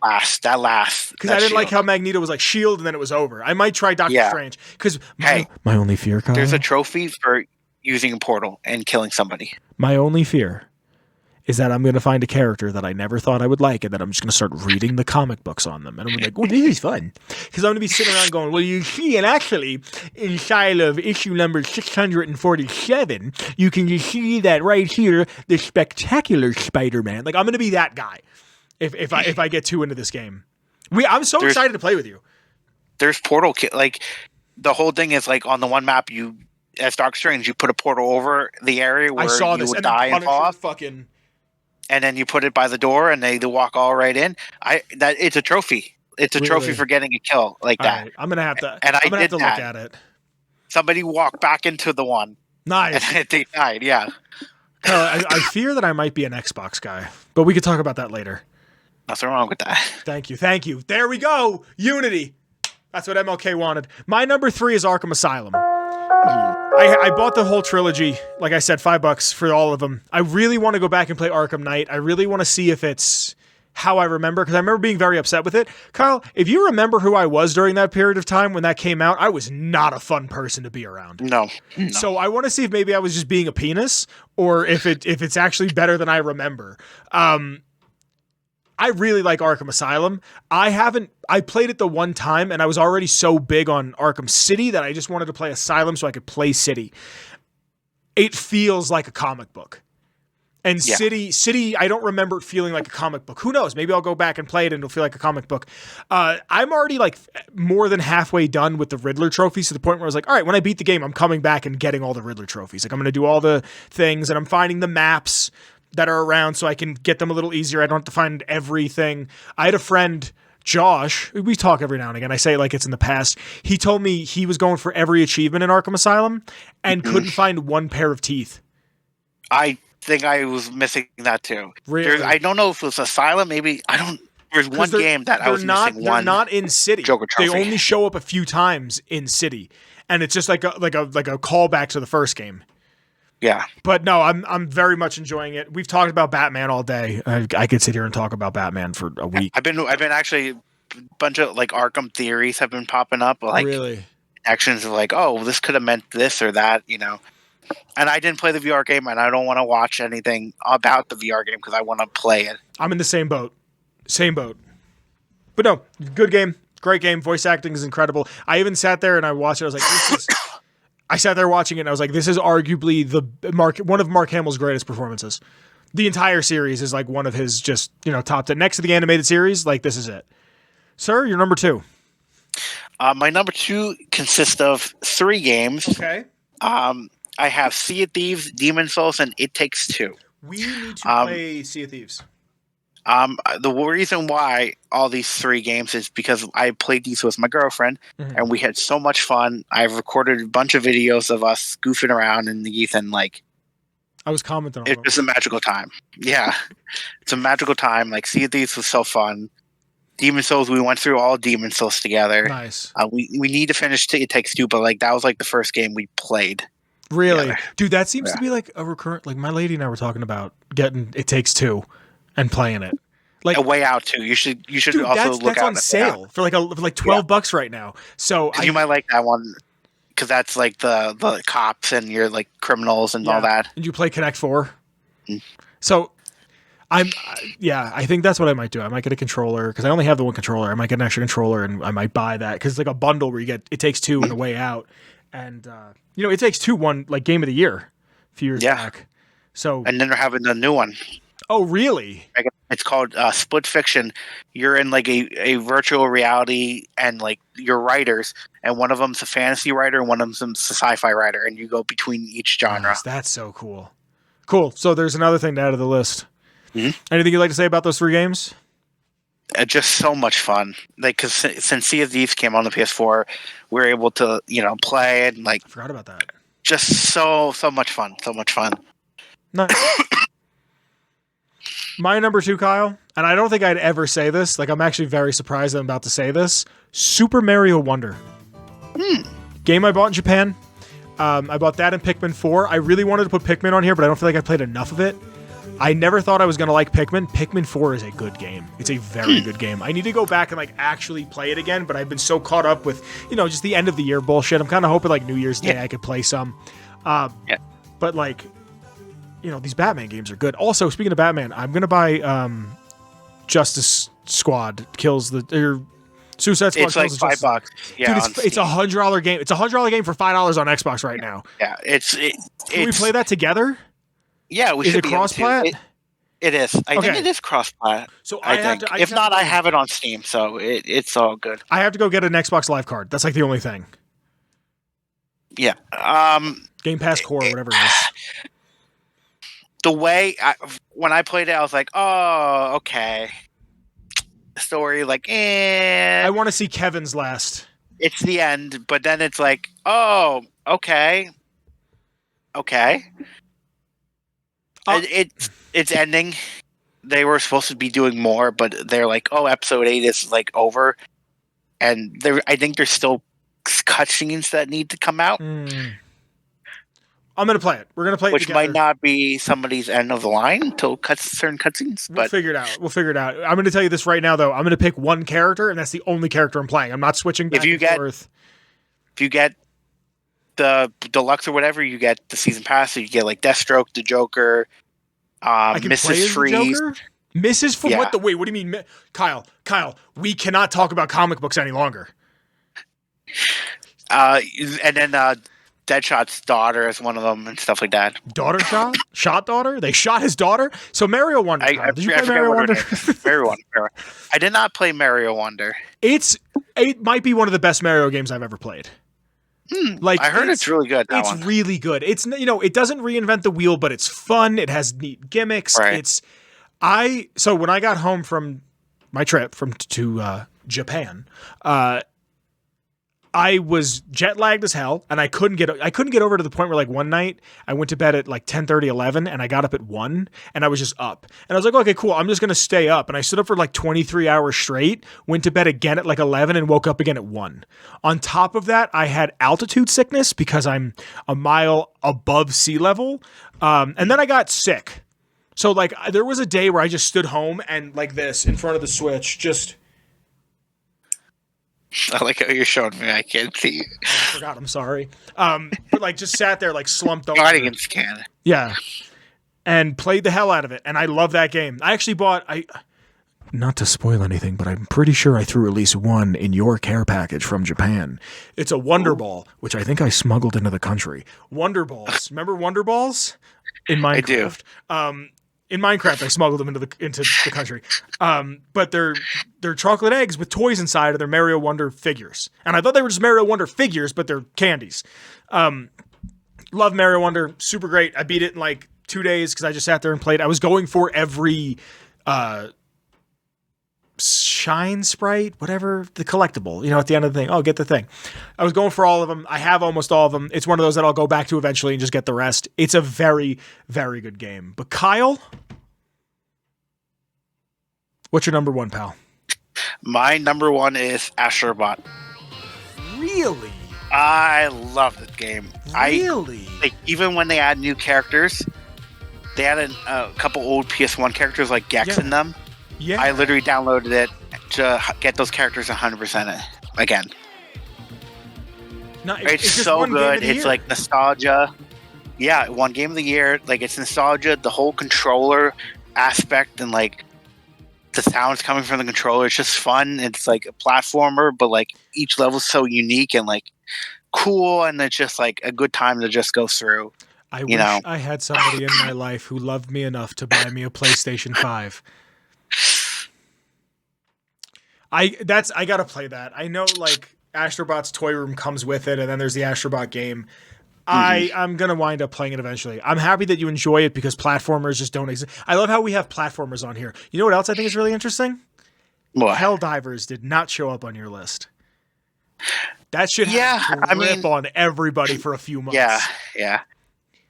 Speaker 2: last. That lasts.
Speaker 1: Because I didn't like how Magneto was like shield and then it was over. I might try Doctor Strange. Because my only fear, Kyle,
Speaker 2: there's a trophy for using a portal and killing somebody.
Speaker 1: My only fear is that I'm going to find a character that I never thought I would like, and then I'm just going to start reading the comic books on them. And I'm like, well, this is fun. Because I'm going to be sitting around going, well, you see, and actually, inside of issue number 647, you can just see that right here, the spectacular Spider-Man. Like, I'm going to be that guy if I get too into this game. I'm so excited to play with you.
Speaker 2: There's portal, like, the whole thing is, like, on the one map, as Doctor Strange, you put a portal over the area where you would die and fall off. And then you put it by the door, and they walk all right in. It's a trophy. It's a trophy for getting a kill like that.
Speaker 1: Right. I'm gonna have to.
Speaker 2: And
Speaker 1: I'm gonna have to look at it.
Speaker 2: Somebody walked back into the one.
Speaker 1: Nice.
Speaker 2: And they died. Yeah.
Speaker 1: I fear that I might be an Xbox guy, but we could talk about that later.
Speaker 2: Nothing wrong with that.
Speaker 1: Thank you. There we go. Unity. That's what MLK wanted. My number 3 is Arkham Asylum. I bought the whole trilogy, like I said, $5 for all of them. I really want to go back and play Arkham Knight. I really want to see if it's how I remember, because I remember being very upset with it. Kyle, if you remember who I was during that period of time when that came out, I was not a fun person to be around.
Speaker 2: No.
Speaker 1: So I want to see if maybe I was just being a penis, or if it's actually better than I remember. I really like Arkham Asylum. I played it the one time, and I was already so big on Arkham City that I just wanted to play Asylum so I could play City. It feels like a comic book. And City, I don't remember it feeling like a comic book. Who knows? Maybe I'll go back and play it and it'll feel like a comic book. I'm already like more than halfway done with the Riddler trophies, to the point where I was like, all right, when I beat the game, I'm coming back and getting all the Riddler trophies. Like, I'm going to do all the things, and I'm finding the maps that are around so I can get them a little easier. I don't have to find everything. I had a friend, Josh, we talk every now and again. I say it like it's in the past. He told me he was going for every achievement in Arkham Asylum and couldn't find one pair of teeth.
Speaker 2: I think I was missing that too.
Speaker 1: Really?
Speaker 2: I don't know if it was Asylum. Maybe there's one game that I was missing one.
Speaker 1: They're not in City.
Speaker 2: Joker trophy.
Speaker 1: They only show up a few times in City, and it's just like a callback to the first game.
Speaker 2: Yeah.
Speaker 1: But no, I'm very much enjoying it. We've talked about Batman all day. I could sit here and talk about Batman for a week.
Speaker 2: I've been actually, a bunch of like Arkham theories have been popping up. Like,
Speaker 1: really?
Speaker 2: Actions of like, oh, this could have meant this or that, And I didn't play the VR game, and I don't want to watch anything about the VR game because I want to play it.
Speaker 1: I'm in the same boat. But no, good game. Great game. Voice acting is incredible. I even sat there and I watched it. I was like, this is... I sat there watching it and I was like, this is arguably one of Mark Hamill's greatest performances. The entire series is like one of his just, top 10. Next to the animated series, like, this is it. Sir, you're number 2.
Speaker 2: My number 2 consists of 3 games.
Speaker 1: Okay.
Speaker 2: I have Sea of Thieves, Demon Souls, and It Takes Two.
Speaker 1: We need to play Sea of Thieves.
Speaker 2: The reason why all these 3 games is because I played these with my girlfriend, and we had so much fun. I've recorded a bunch of videos of us goofing around in these, and like,
Speaker 1: I was commenting on
Speaker 2: it's just a magical time. Yeah, it's a magical time. Like, Sea of Thieves was so fun. Demon Souls, we went through all Demon Souls together.
Speaker 1: Nice.
Speaker 2: We need to finish It Takes Two, but like that was like the first game we played.
Speaker 1: Really,
Speaker 2: together.
Speaker 1: Dude, that seems to be like a recurrent. Like, my lady and I were talking about getting It Takes Two and playing it. Like,
Speaker 2: A Way Out too. You should
Speaker 1: dude,
Speaker 2: also look
Speaker 1: that's
Speaker 2: out
Speaker 1: on sale for like $12 right now. So
Speaker 2: you might like that one because that's like the cops and you're like criminals and all that.
Speaker 1: And you play Connect 4. So I think that's what I might do. I might get a controller because I only have the one controller. I might get an extra controller and I might buy that because it's like a bundle where you get It Takes Two and A Way Out, and It Takes Two won like Game of the Year a few years back. So
Speaker 2: and then they're having a new one.
Speaker 1: Oh, really?
Speaker 2: It's called Split Fiction. You're in like a virtual reality, and like you're writers, and one of them's a fantasy writer and one of them's a sci-fi writer, and you go between each genre.
Speaker 1: Nice. That's so cool. Cool. So there's another thing to add to the list.
Speaker 2: Mm-hmm.
Speaker 1: Anything you'd like to say about those 3 games?
Speaker 2: Just so much fun. Like, because since Sea of Thieves came on the PS4, we were able to, play it. And, like,
Speaker 1: I forgot about that.
Speaker 2: Just so much fun. So much fun.
Speaker 1: Nice. My number 2, Kyle, and I don't think I'd ever say this. Like, I'm actually very surprised that I'm about to say this. Super Mario Wonder. Game I bought in Japan. I bought that and Pikmin 4. I really wanted to put Pikmin on here, but I don't feel like I played enough of it. I never thought I was going to like Pikmin. Pikmin 4 is a good game. It's a very good game. I need to go back and like actually play it again, but I've been so caught up with, just the end of the year bullshit. I'm kind of hoping like New Year's Day I could play some. But like, these Batman games are good. Also, speaking of Batman, I'm going to buy Justice Squad Kills the... Suicide Squad.
Speaker 2: It's like $5. Yeah,
Speaker 1: dude, it's a $100 game. It's a $100 game for $5 on Xbox right now.
Speaker 2: Yeah,
Speaker 1: Can we play that together?
Speaker 2: Yeah, we
Speaker 1: is
Speaker 2: should
Speaker 1: it
Speaker 2: be
Speaker 1: cross-plat?
Speaker 2: It is. I think it is cross-plat.
Speaker 1: So
Speaker 2: I think. If not, I have it on Steam, so it's all good.
Speaker 1: I have to go get an Xbox Live card. That's like the only thing.
Speaker 2: Yeah.
Speaker 1: Game Pass Core, whatever it is.
Speaker 2: The way when I played it, I was like, oh, okay. Story, like,
Speaker 1: I want to see Kevin's last.
Speaker 2: It's the end, but then it's like, oh, okay. It's ending. They were supposed to be doing more, but they're like, oh, episode 8 is like over, and I think there's still cutscenes that need to come out.
Speaker 1: I'm gonna play it. We're gonna play it
Speaker 2: which
Speaker 1: together.
Speaker 2: Might not be somebody's end of the line till certain cutscenes.
Speaker 1: We'll figure it out. I'm gonna tell you this right now, though. I'm gonna pick one character, and that's the only character I'm playing. I'm not switching back and forth.
Speaker 2: If you get the deluxe or whatever, you get the season pass. So you get like Deathstroke, the Joker, Mrs. Freeze.
Speaker 1: Mrs. For what the wait? What do you mean, Kyle? We cannot talk about comic books any longer.
Speaker 2: And then Deadshot's daughter is one of them and stuff like that.
Speaker 1: Daughter shot daughter. They shot his daughter. So Mario Wonder. Did you play Mario Wonder?
Speaker 2: Mario Wonder. I did not play Mario Wonder.
Speaker 1: It might be one of the best Mario games I've ever played.
Speaker 2: Like I heard it's really good.
Speaker 1: It's really good. It's it doesn't reinvent the wheel, but it's fun. It has neat gimmicks.
Speaker 2: Right.
Speaker 1: So when I got home from my trip to Japan, I was jet lagged as hell, and I couldn't get over to the point where like one night I went to bed at like 10:30, 11, and I got up at 1, and I was just up. And I was like, okay, cool, I'm just going to stay up. And I stood up for like 23 hours straight, went to bed again at like 11, and woke up again at 1. On top of that, I had altitude sickness because I'm a mile above sea level, and then I got sick. So like there was a day where I just stood home and like this in front of the Switch, just...
Speaker 2: I like how you're showing me. I can't see you.
Speaker 1: I forgot. I'm sorry. But like just sat there like slumped over.
Speaker 2: Guardians can.
Speaker 1: Yeah. And played the hell out of it. And I love that game. I actually bought... Not to spoil anything, but I'm pretty sure I threw at least one in your care package from Japan. It's a Wonder Ball, which I think I smuggled into the country. Wonder Balls. Remember Wonder Balls? In Minecraft.
Speaker 2: I do.
Speaker 1: In Minecraft, I smuggled them into the country. But they're chocolate eggs with toys inside, and they're Mario Wonder figures. And I thought they were just Mario Wonder figures, but they're candies. Love Mario Wonder, super great. I beat it in like 2 days because I just sat there and played. I was going for every shine sprite, whatever, the collectible, at the end of the thing. Oh, get the thing. I was going for all of them. I have almost all of them. It's one of those that I'll go back to eventually and just get the rest. It's a very, very good game. But Kyle, what's your number 1, pal?
Speaker 2: My number 1 is Astrobot.
Speaker 1: Really?
Speaker 2: I love this game.
Speaker 1: Really?
Speaker 2: Even when they add new characters, they added a couple old PS1 characters like Gex in them.
Speaker 1: Yeah.
Speaker 2: I literally downloaded it to get those characters 100% again.
Speaker 1: No,
Speaker 2: it's so good. It's like nostalgia. Yeah, one game of the year. Like it's nostalgia. The whole controller aspect and like the sounds coming from the controller. It's just fun. It's like a platformer, but like each level is so unique and like cool, and it's just like a good time to just go through.
Speaker 1: I wish I had somebody in my life who loved me enough to buy me a PlayStation 5. I gotta play that. I know like Astrobot's Toy Room comes with it, and then there's the Astrobot game. I'm gonna wind up playing it eventually. I'm happy that you enjoy it because platformers just don't exist. I love how we have platformers on here. You know what else I think is really interesting?
Speaker 2: What?
Speaker 1: Helldivers did not show up on your list. That should have
Speaker 2: I mean,
Speaker 1: on everybody for a few months.
Speaker 2: Yeah.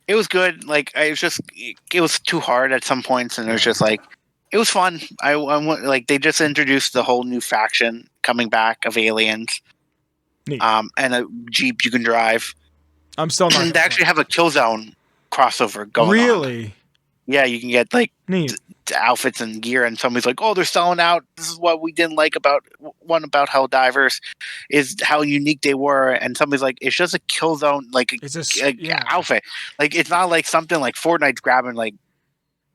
Speaker 2: It was good. Like it was too hard at some points, and it was just like it was fun. I like they just introduced the whole new faction coming back of aliens,
Speaker 1: Neat.
Speaker 2: and a jeep you can drive.
Speaker 1: I'm still not.
Speaker 2: They actually have a Killzone crossover going on.
Speaker 1: Really?
Speaker 2: Yeah, you can get like
Speaker 1: Neat.
Speaker 2: Outfits and gear, and somebody's like, "Oh, they're selling out." This is what we didn't like about Helldivers is how unique they were, and somebody's like, "It's just a Killzone like outfit. Like it's not like something like Fortnite's grabbing like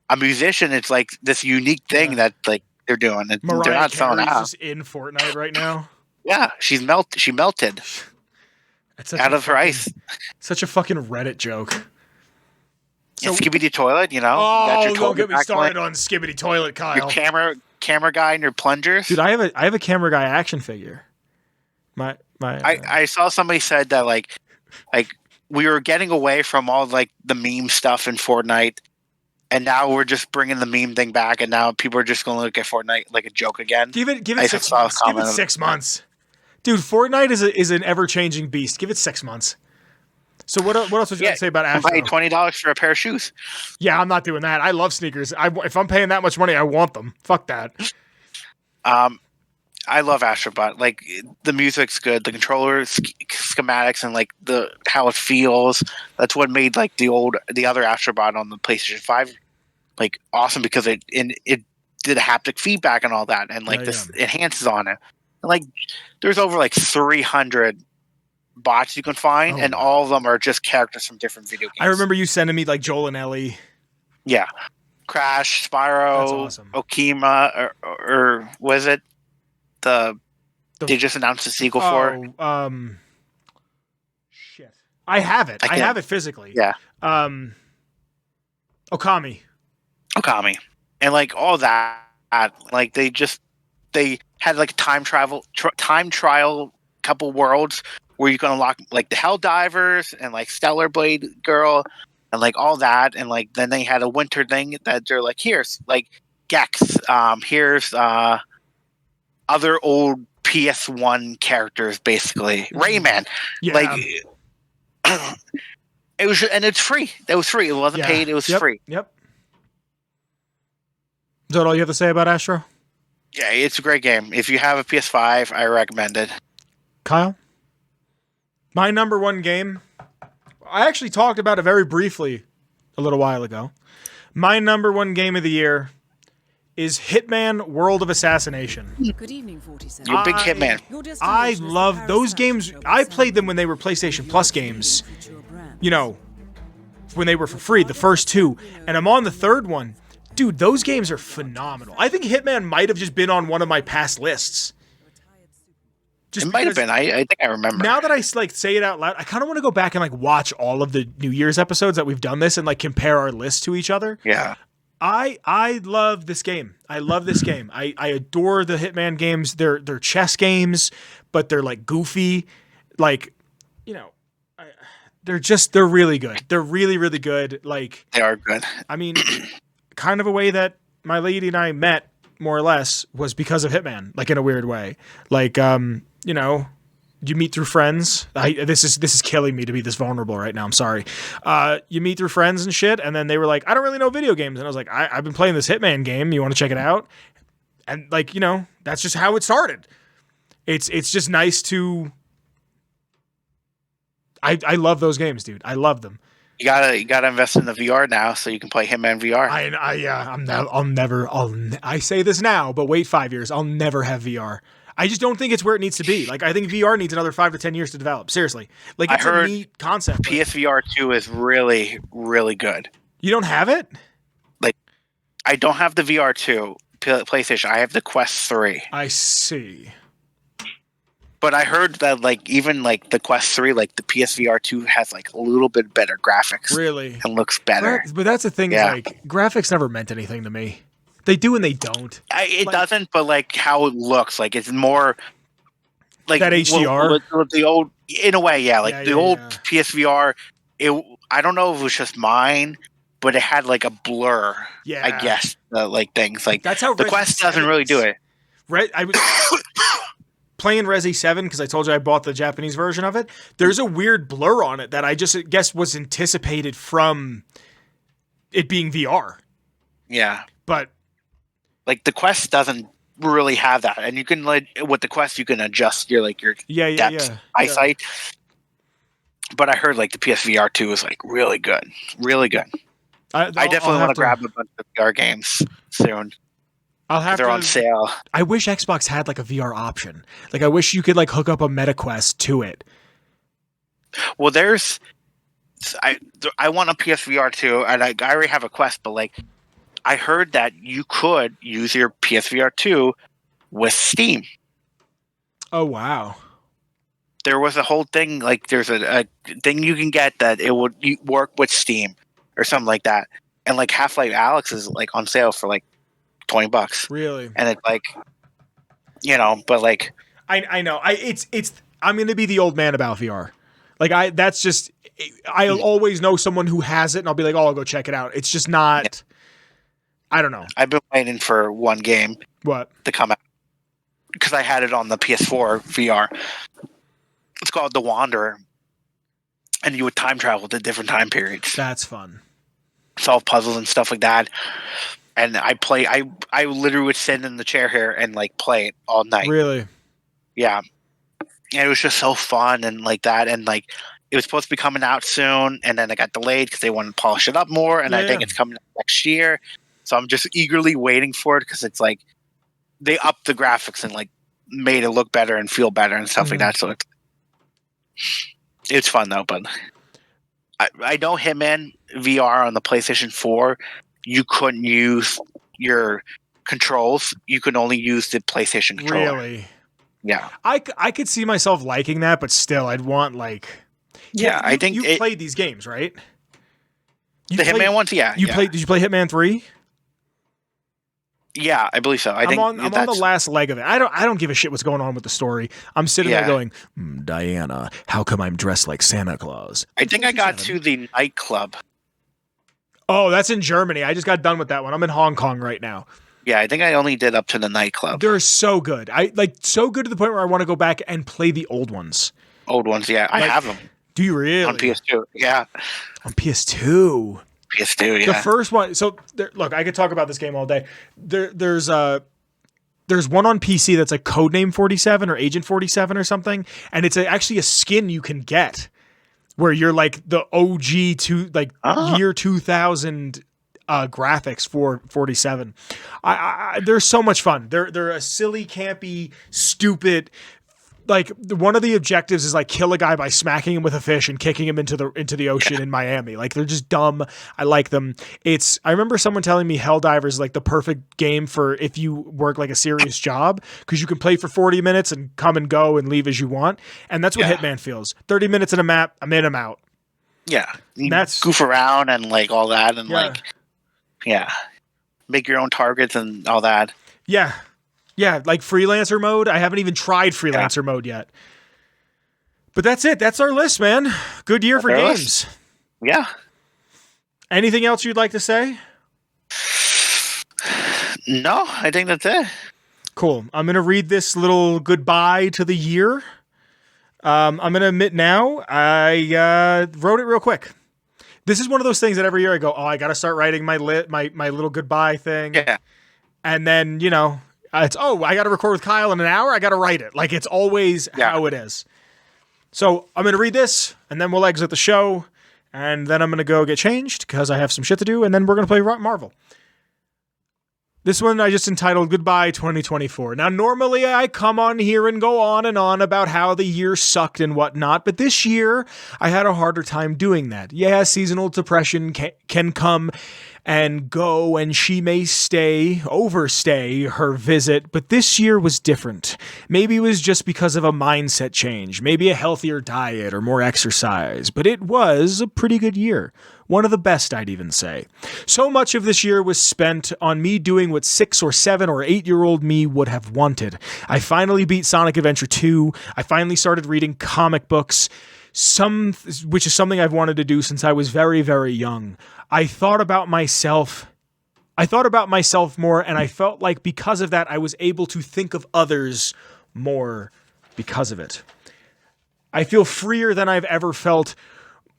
Speaker 2: a musician. It's like this unique thing that like they're doing. They're not selling out.
Speaker 1: Just in Fortnite right now.
Speaker 2: Yeah, she melted out of her ice.
Speaker 1: Such a fucking Reddit joke.
Speaker 2: So, Skibbity Toilet, you know.
Speaker 1: Oh, don't get me started on Skibbity Toilet, Kyle.
Speaker 2: Your camera guy and your plungers.
Speaker 1: Dude, I have a camera guy action figure.
Speaker 2: I saw somebody said that like we were getting away from all like the meme stuff in Fortnite, and now we're just bringing the meme thing back, and now people are just going to look at Fortnite like a joke again.
Speaker 1: Give it 6 months. Give it 6 months. Dude, Fortnite is an ever-changing beast. Give it 6 months. So what else would you have to say about Astro?
Speaker 2: I'm paying $20 for a pair of shoes.
Speaker 1: Yeah, I'm not doing that. I love sneakers. If I'm paying that much money, I want them. Fuck that.
Speaker 2: I love Astrobot. Like the music's good, the controller schematics, and like how it feels. That's what made like the other Astrobot on the PlayStation 5 like awesome because it did haptic feedback and all that, and like this enhances on it. And, like there's over like 300 bots you can find, and all of them are just characters from different video games.
Speaker 1: I remember you sending me like Joel and Ellie.
Speaker 2: Yeah, Crash, Spyro, awesome. Okima, or was it they just announced a sequel for?
Speaker 1: Shit, I have it. I have it physically.
Speaker 2: Yeah.
Speaker 1: Okami,
Speaker 2: and like all that. Like they had like time trial couple worlds where you can unlock like the Helldivers and like Stellar Blade Girl and like all that, and like then they had a winter thing that they're like, here's like Gex, here's other old PS1 characters, basically Rayman.
Speaker 1: Yeah.
Speaker 2: Like it was, and it's free. It was free. It wasn't paid. It was free.
Speaker 1: Yep. Is that all you have to say about Astro?
Speaker 2: Yeah, it's a great game. If you have a PS5, I recommend it.
Speaker 1: Kyle? My number one game, I actually talked about it very briefly a little while ago. My number one game of the year is Hitman World of Assassination.
Speaker 4: Good evening, 47.
Speaker 2: You're a big Hitman.
Speaker 1: I love those games. I played them when they were PlayStation Plus games. You know, when they were for free, the first two. And I'm on the third one. Dude, those games are phenomenal. I think Hitman might have just been on one of my past lists.
Speaker 2: It might have been. I think I remember.
Speaker 1: Now that I like say it out loud, I kind of want to go back and like watch all of the New Year's episodes that we've done this and like compare our lists to each other.
Speaker 2: Yeah.
Speaker 1: I love this game. I love this game. I adore the Hitman games. They're chess games, but they're like goofy. Like, you know, they're really good. They're really, really good. Like,
Speaker 2: they are good.
Speaker 1: I mean, kind of a way that my lady and I met, more or less, was because of Hitman, like in a weird way. Like, you know, you meet through friends. This is killing me to be this vulnerable right now. I'm sorry. You meet through friends and shit, and then they were like, I don't really know video games. And I was like, I've been playing this Hitman game. You want to check it out? And like, you know, that's just how it started. It's just nice to... I love those games, dude. I love them.
Speaker 2: You gotta invest in the VR now, so you can play Hitman VR.
Speaker 1: I say this now, but wait 5 years. I'll never have VR. I just don't think it's where it needs to be. Like, I think VR needs another 5 to 10 years to develop. Seriously, like it's a neat concept.
Speaker 2: PSVR 2 is really, really good.
Speaker 1: You don't have it?
Speaker 2: Like, I don't have the VR 2 PlayStation. I have the Quest 3.
Speaker 1: I see.
Speaker 2: But I heard that, like, even, like, the Quest 3, like, the PSVR 2 has, like, a little bit better graphics.
Speaker 1: Really?
Speaker 2: And looks better.
Speaker 1: But that's the thing, is, like, graphics never meant anything to me. They do and they don't.
Speaker 2: It doesn't, but, like, how it looks. Like, it's more... Like,
Speaker 1: that HDR?
Speaker 2: The old... In a way, yeah. Like, the old PSVR I don't know if it was just mine, but it had like a blur.
Speaker 1: Yeah.
Speaker 2: I guess like things like
Speaker 1: that's how
Speaker 2: the
Speaker 1: Resi
Speaker 2: Quest
Speaker 1: 7
Speaker 2: doesn't really
Speaker 1: is.
Speaker 2: do it.
Speaker 1: I was playing Resi 7 because I told you I bought the Japanese version of it. There's a weird blur on it that I just guess was anticipated from it being VR.
Speaker 2: Yeah.
Speaker 1: But
Speaker 2: like the Quest doesn't really have that, and you can with the Quest you can adjust your depth eyesight. But I heard like the PSVR 2 is like really good. I definitely want to grab a bunch of VR games soon. They're on sale.
Speaker 1: I wish Xbox had like a VR option. Like I wish you could like hook up a MetaQuest to it.
Speaker 2: Well, I want a PSVR 2, and I already have a Quest, but like I heard that you could use your PSVR 2 with Steam.
Speaker 1: Oh wow.
Speaker 2: There was a whole thing, like there's a thing you can get that it would work with Steam or something like that. And like Half-Life Alyx is like on sale for like $20.
Speaker 1: Really?
Speaker 2: And it's like, but like
Speaker 1: I know. I'm going to be the old man about VR. Like I'll always know someone who has it and I'll be like, "Oh, I'll go check it out." It's just not I don't know.
Speaker 2: I've been waiting for one game to come out because I had it on the PS4 VR. It's called The Wanderer, and you would time travel to different time periods.
Speaker 1: That's fun.
Speaker 2: Solve puzzles and stuff like that. And I literally would sit in the chair here and like play it all night.
Speaker 1: Really?
Speaker 2: Yeah. And it was just so fun and like that. And like it was supposed to be coming out soon, and then it got delayed because they wanted to polish it up more. And I think it's coming out next year. So I'm just eagerly waiting for it because it's like they upped the graphics and like made it look better and feel better and stuff like that. So it's fun though, but I know Hitman VR on the PlayStation 4, you couldn't use your controls. You could only use the PlayStation controller.
Speaker 1: Really?
Speaker 2: Yeah.
Speaker 1: I could see myself liking that, but still, I'd want like...
Speaker 2: Yeah, I think...
Speaker 1: You played these games, right?
Speaker 2: Hitman ones? Yeah.
Speaker 1: Did you play Hitman 3?
Speaker 2: Yeah, I believe so.
Speaker 1: I'm on the last leg of it. I don't give a shit what's going on with the story. I'm sitting there going, Diana, how come I'm dressed like Santa Claus?
Speaker 2: I think I got to the nightclub.
Speaker 1: Oh, that's in Germany. I just got done with that one. I'm in Hong Kong right now.
Speaker 2: Yeah, I think I only did up to the nightclub.
Speaker 1: They're so good. So good to the point where I want to go back and play the old ones.
Speaker 2: Old ones, yeah. I have them.
Speaker 1: Do you really?
Speaker 2: On PS2, yeah.
Speaker 1: On PS2?
Speaker 2: PS2, yeah.
Speaker 1: The first one. So look, I could talk about this game all day. There's one on PC that's like Codename 47 or Agent 47 or something, and it's actually a skin you can get where you're like the OG year 2000 graphics for 47. They're so much fun. They're a silly, campy, stupid. Like one of the objectives is like kill a guy by smacking him with a fish and kicking him into the ocean in Miami. Like they're just dumb. I like them. I remember someone telling me Helldivers is like the perfect game for if you work like a serious job because you can play for 40 minutes and come and go and leave as you want. And that's what Hitman feels. 30 minutes in a map, I'm in, I'm out.
Speaker 2: Yeah. That's goof around and like all that and make your own targets and all that.
Speaker 1: Yeah. Yeah, like freelancer mode. I haven't even tried freelancer mode yet. But that's it. That's our list, man. Good year for games.
Speaker 2: Yeah.
Speaker 1: Anything else you'd like to say?
Speaker 2: No, I think that's it.
Speaker 1: Cool. I'm going to read this little goodbye to the year. I'm going to admit now, I wrote it real quick. This is one of those things that every year I go, I got to start writing my little goodbye thing.
Speaker 2: Yeah.
Speaker 1: And then, I got to record with Kyle in an hour. I got to write it. Like it's always how it is. So I'm going to read this and then we'll exit the show. And then I'm going to go get changed because I have some shit to do. And then we're going to play Marvel. This one I just entitled Goodbye 2024. Now, normally I come on here and go on and on about how the year sucked and whatnot, but this year I had a harder time doing that. Yeah, seasonal depression can come and go, and she may overstay her visit, but this year was different. Maybe it was just because of a mindset change, maybe a healthier diet or more exercise, but it was a pretty good year. One of the best, I'd even say. So much of this year was spent on me doing what 6 or 7 or 8-year-old me would have wanted. I finally beat Sonic Adventure 2. I finally started reading comic books. which is something I've wanted to do since I was very, very young. I thought about myself more, and I felt like because of that, I was able to think of others more because of it. I feel freer than I've ever felt,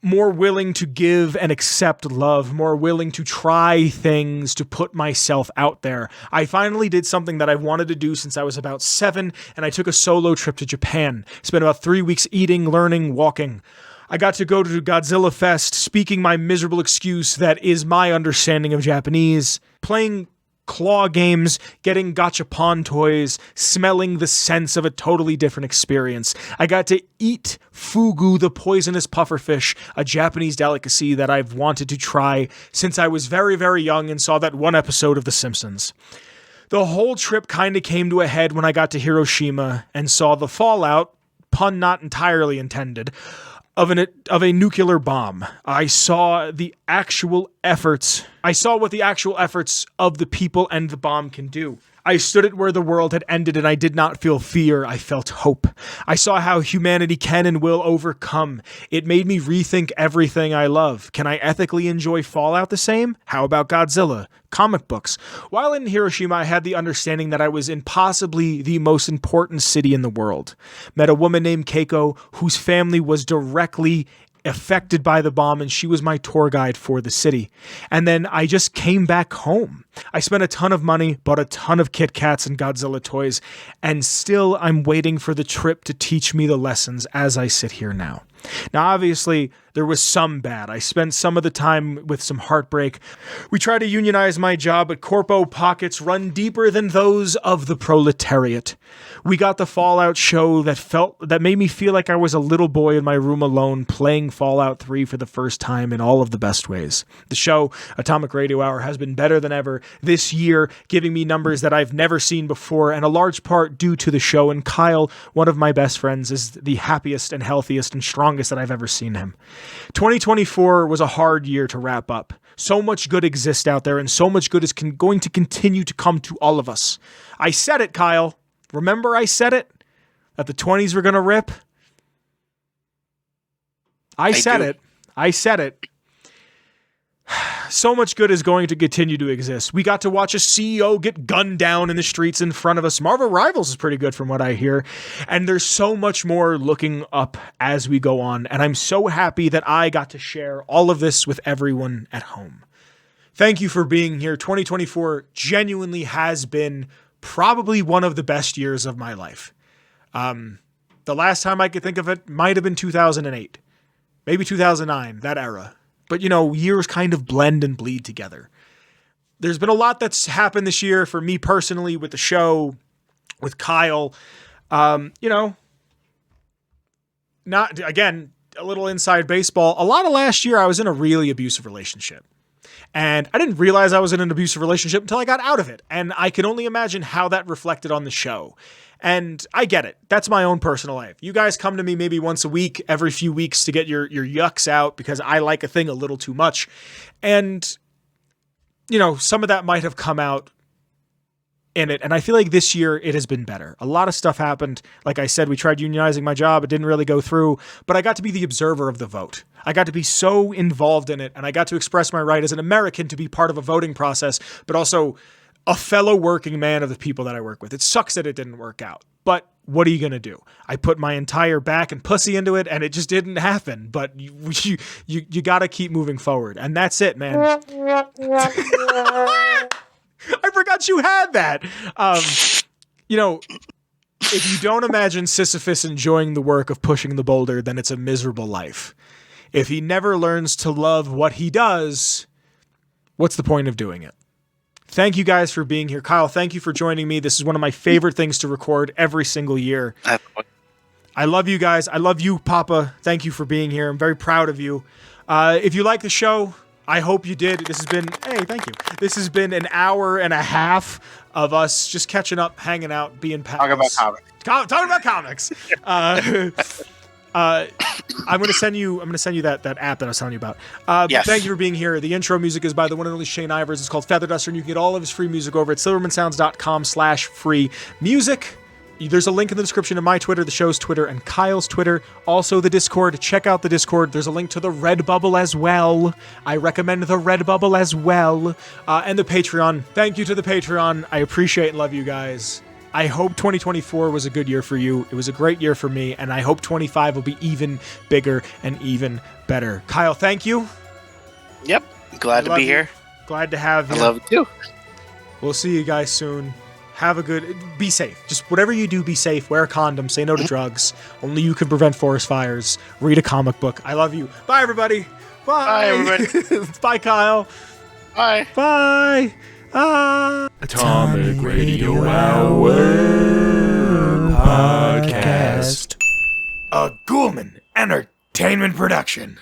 Speaker 1: more willing to give and accept love, more willing to try things, to put myself out there. I finally did something that I've wanted to do since I was about 7, and I took a solo trip to Japan. Spent about 3 weeks eating, learning, walking. I got to go to Godzilla Fest, speaking my miserable excuse that is my understanding of Japanese, playing claw games, getting gachapon toys, smelling the scents of a totally different experience. I got to eat fugu, the poisonous pufferfish, a Japanese delicacy that I've wanted to try since I was very, very young and saw that one episode of The Simpsons. The whole trip kind of came to a head when I got to Hiroshima and saw the fallout, pun not entirely intended, of a nuclear bomb. I saw what the actual efforts of the people and the bomb can do. I stood at where the world had ended, and I did not feel fear. I felt hope. I saw how humanity can and will overcome. It made me rethink everything I love. Can I ethically enjoy Fallout the same? How about Godzilla? Comic books. While in Hiroshima, I had the understanding that I was in possibly the most important city in the world. Met a woman named Keiko, whose family was directly affected by the bomb, and she was my tour guide for the city. And then I just came back home. I spent a ton of money, bought a ton of Kit Kats and Godzilla toys, and still I'm waiting for the trip to teach me the lessons as I sit here now. Now, obviously, there was some bad. I spent some of the time with some heartbreak. We tried to unionize my job, but corpo pockets run deeper than those of the proletariat. We got the Fallout show that made me feel like I was a little boy in my room alone playing Fallout 3 for the first time in all of the best ways. The show, Atomic Radio Hour, has been better than ever this year, giving me numbers that I've never seen before, and a large part due to the show. And Kyle, one of my best friends, is the happiest and healthiest and strongest that I've ever seen him. 2024 was a hard year to wrap up. So much good exists out there, and so much good is going to continue to come to all of us. I said it, Kyle. Remember I said it? That the 20s were going to rip? I said it. So much good is going to continue to exist. We got to watch a CEO get gunned down in the streets in front of us. Marvel Rivals is pretty good from what I hear. And there's so much more looking up as we go on. And I'm so happy that I got to share all of this with everyone at home. Thank you for being here. 2024 genuinely has been probably one of the best years of my life. The last time I could think of it might have been 2008. Maybe 2009, that era. But, years kind of blend and bleed together. There's been a lot that's happened this year for me personally with the show, with Kyle. Not, again, a little inside baseball. A lot of last year, I was in a really abusive relationship. And I didn't realize I was in an abusive relationship until I got out of it. And I can only imagine how that reflected on the show. And I get it. That's my own personal life. You guys come to me maybe once a week, every few weeks to get your yucks out because I like a thing a little too much. And, some of that might have come out in it. And I feel like this year it has been better. A lot of stuff happened. Like I said, we tried unionizing my job. It didn't really go through, but I got to be the observer of the vote. I got to be so involved in it. And I got to express my right as an American to be part of a voting process, but also a fellow working man of the people that I work with. It sucks that it didn't work out, but what are you going to do? I put my entire back and pussy into it and it just didn't happen, but you got to keep moving forward. And that's it, man. I forgot you had that. If you don't imagine Sisyphus enjoying the work of pushing the boulder, then it's a miserable life. If he never learns to love what he does, what's the point of doing it? Thank you guys for being here. Kyle, thank you for joining me. This is one of my favorite things to record every single year. I love you guys. I love you, Papa. Thank you for being here. I'm very proud of you. If you like the show, I hope you did. Thank you. This has been an hour and a half of us just catching up, hanging out, being pals. Talking about comics. I'm going to send you that app that I was telling you about.
Speaker 2: Yes.
Speaker 1: Thank you for being here. The intro music is by the one and only Shane Ivers. It's called Feather Duster, and you can get all of his free music over at silvermansounds.com/free music. There's a link in the description to my Twitter, the show's Twitter, and Kyle's Twitter. Also, the Discord. Check out the Discord. There's a link to the Redbubble as well. I recommend the Redbubble as well. And the Patreon. Thank you to the Patreon. I appreciate and love you guys. I hope 2024 was a good year for you. It was a great year for me, and I hope 25 will be even bigger and even better. Kyle, thank you.
Speaker 2: Yep. Glad to be here.
Speaker 1: Glad to have you.
Speaker 2: I love you too.
Speaker 1: We'll see you guys soon. Have a good... Be safe. Just whatever you do, be safe. Wear a condom. Say no to drugs. Only you can prevent forest fires. Read a comic book. I love you. Bye, everybody. Bye.
Speaker 2: Bye, everybody.
Speaker 1: Bye, Kyle.
Speaker 2: Bye.
Speaker 1: Bye.
Speaker 4: Atomic Radio Hour Podcast.
Speaker 1: A Ghoulman Entertainment production.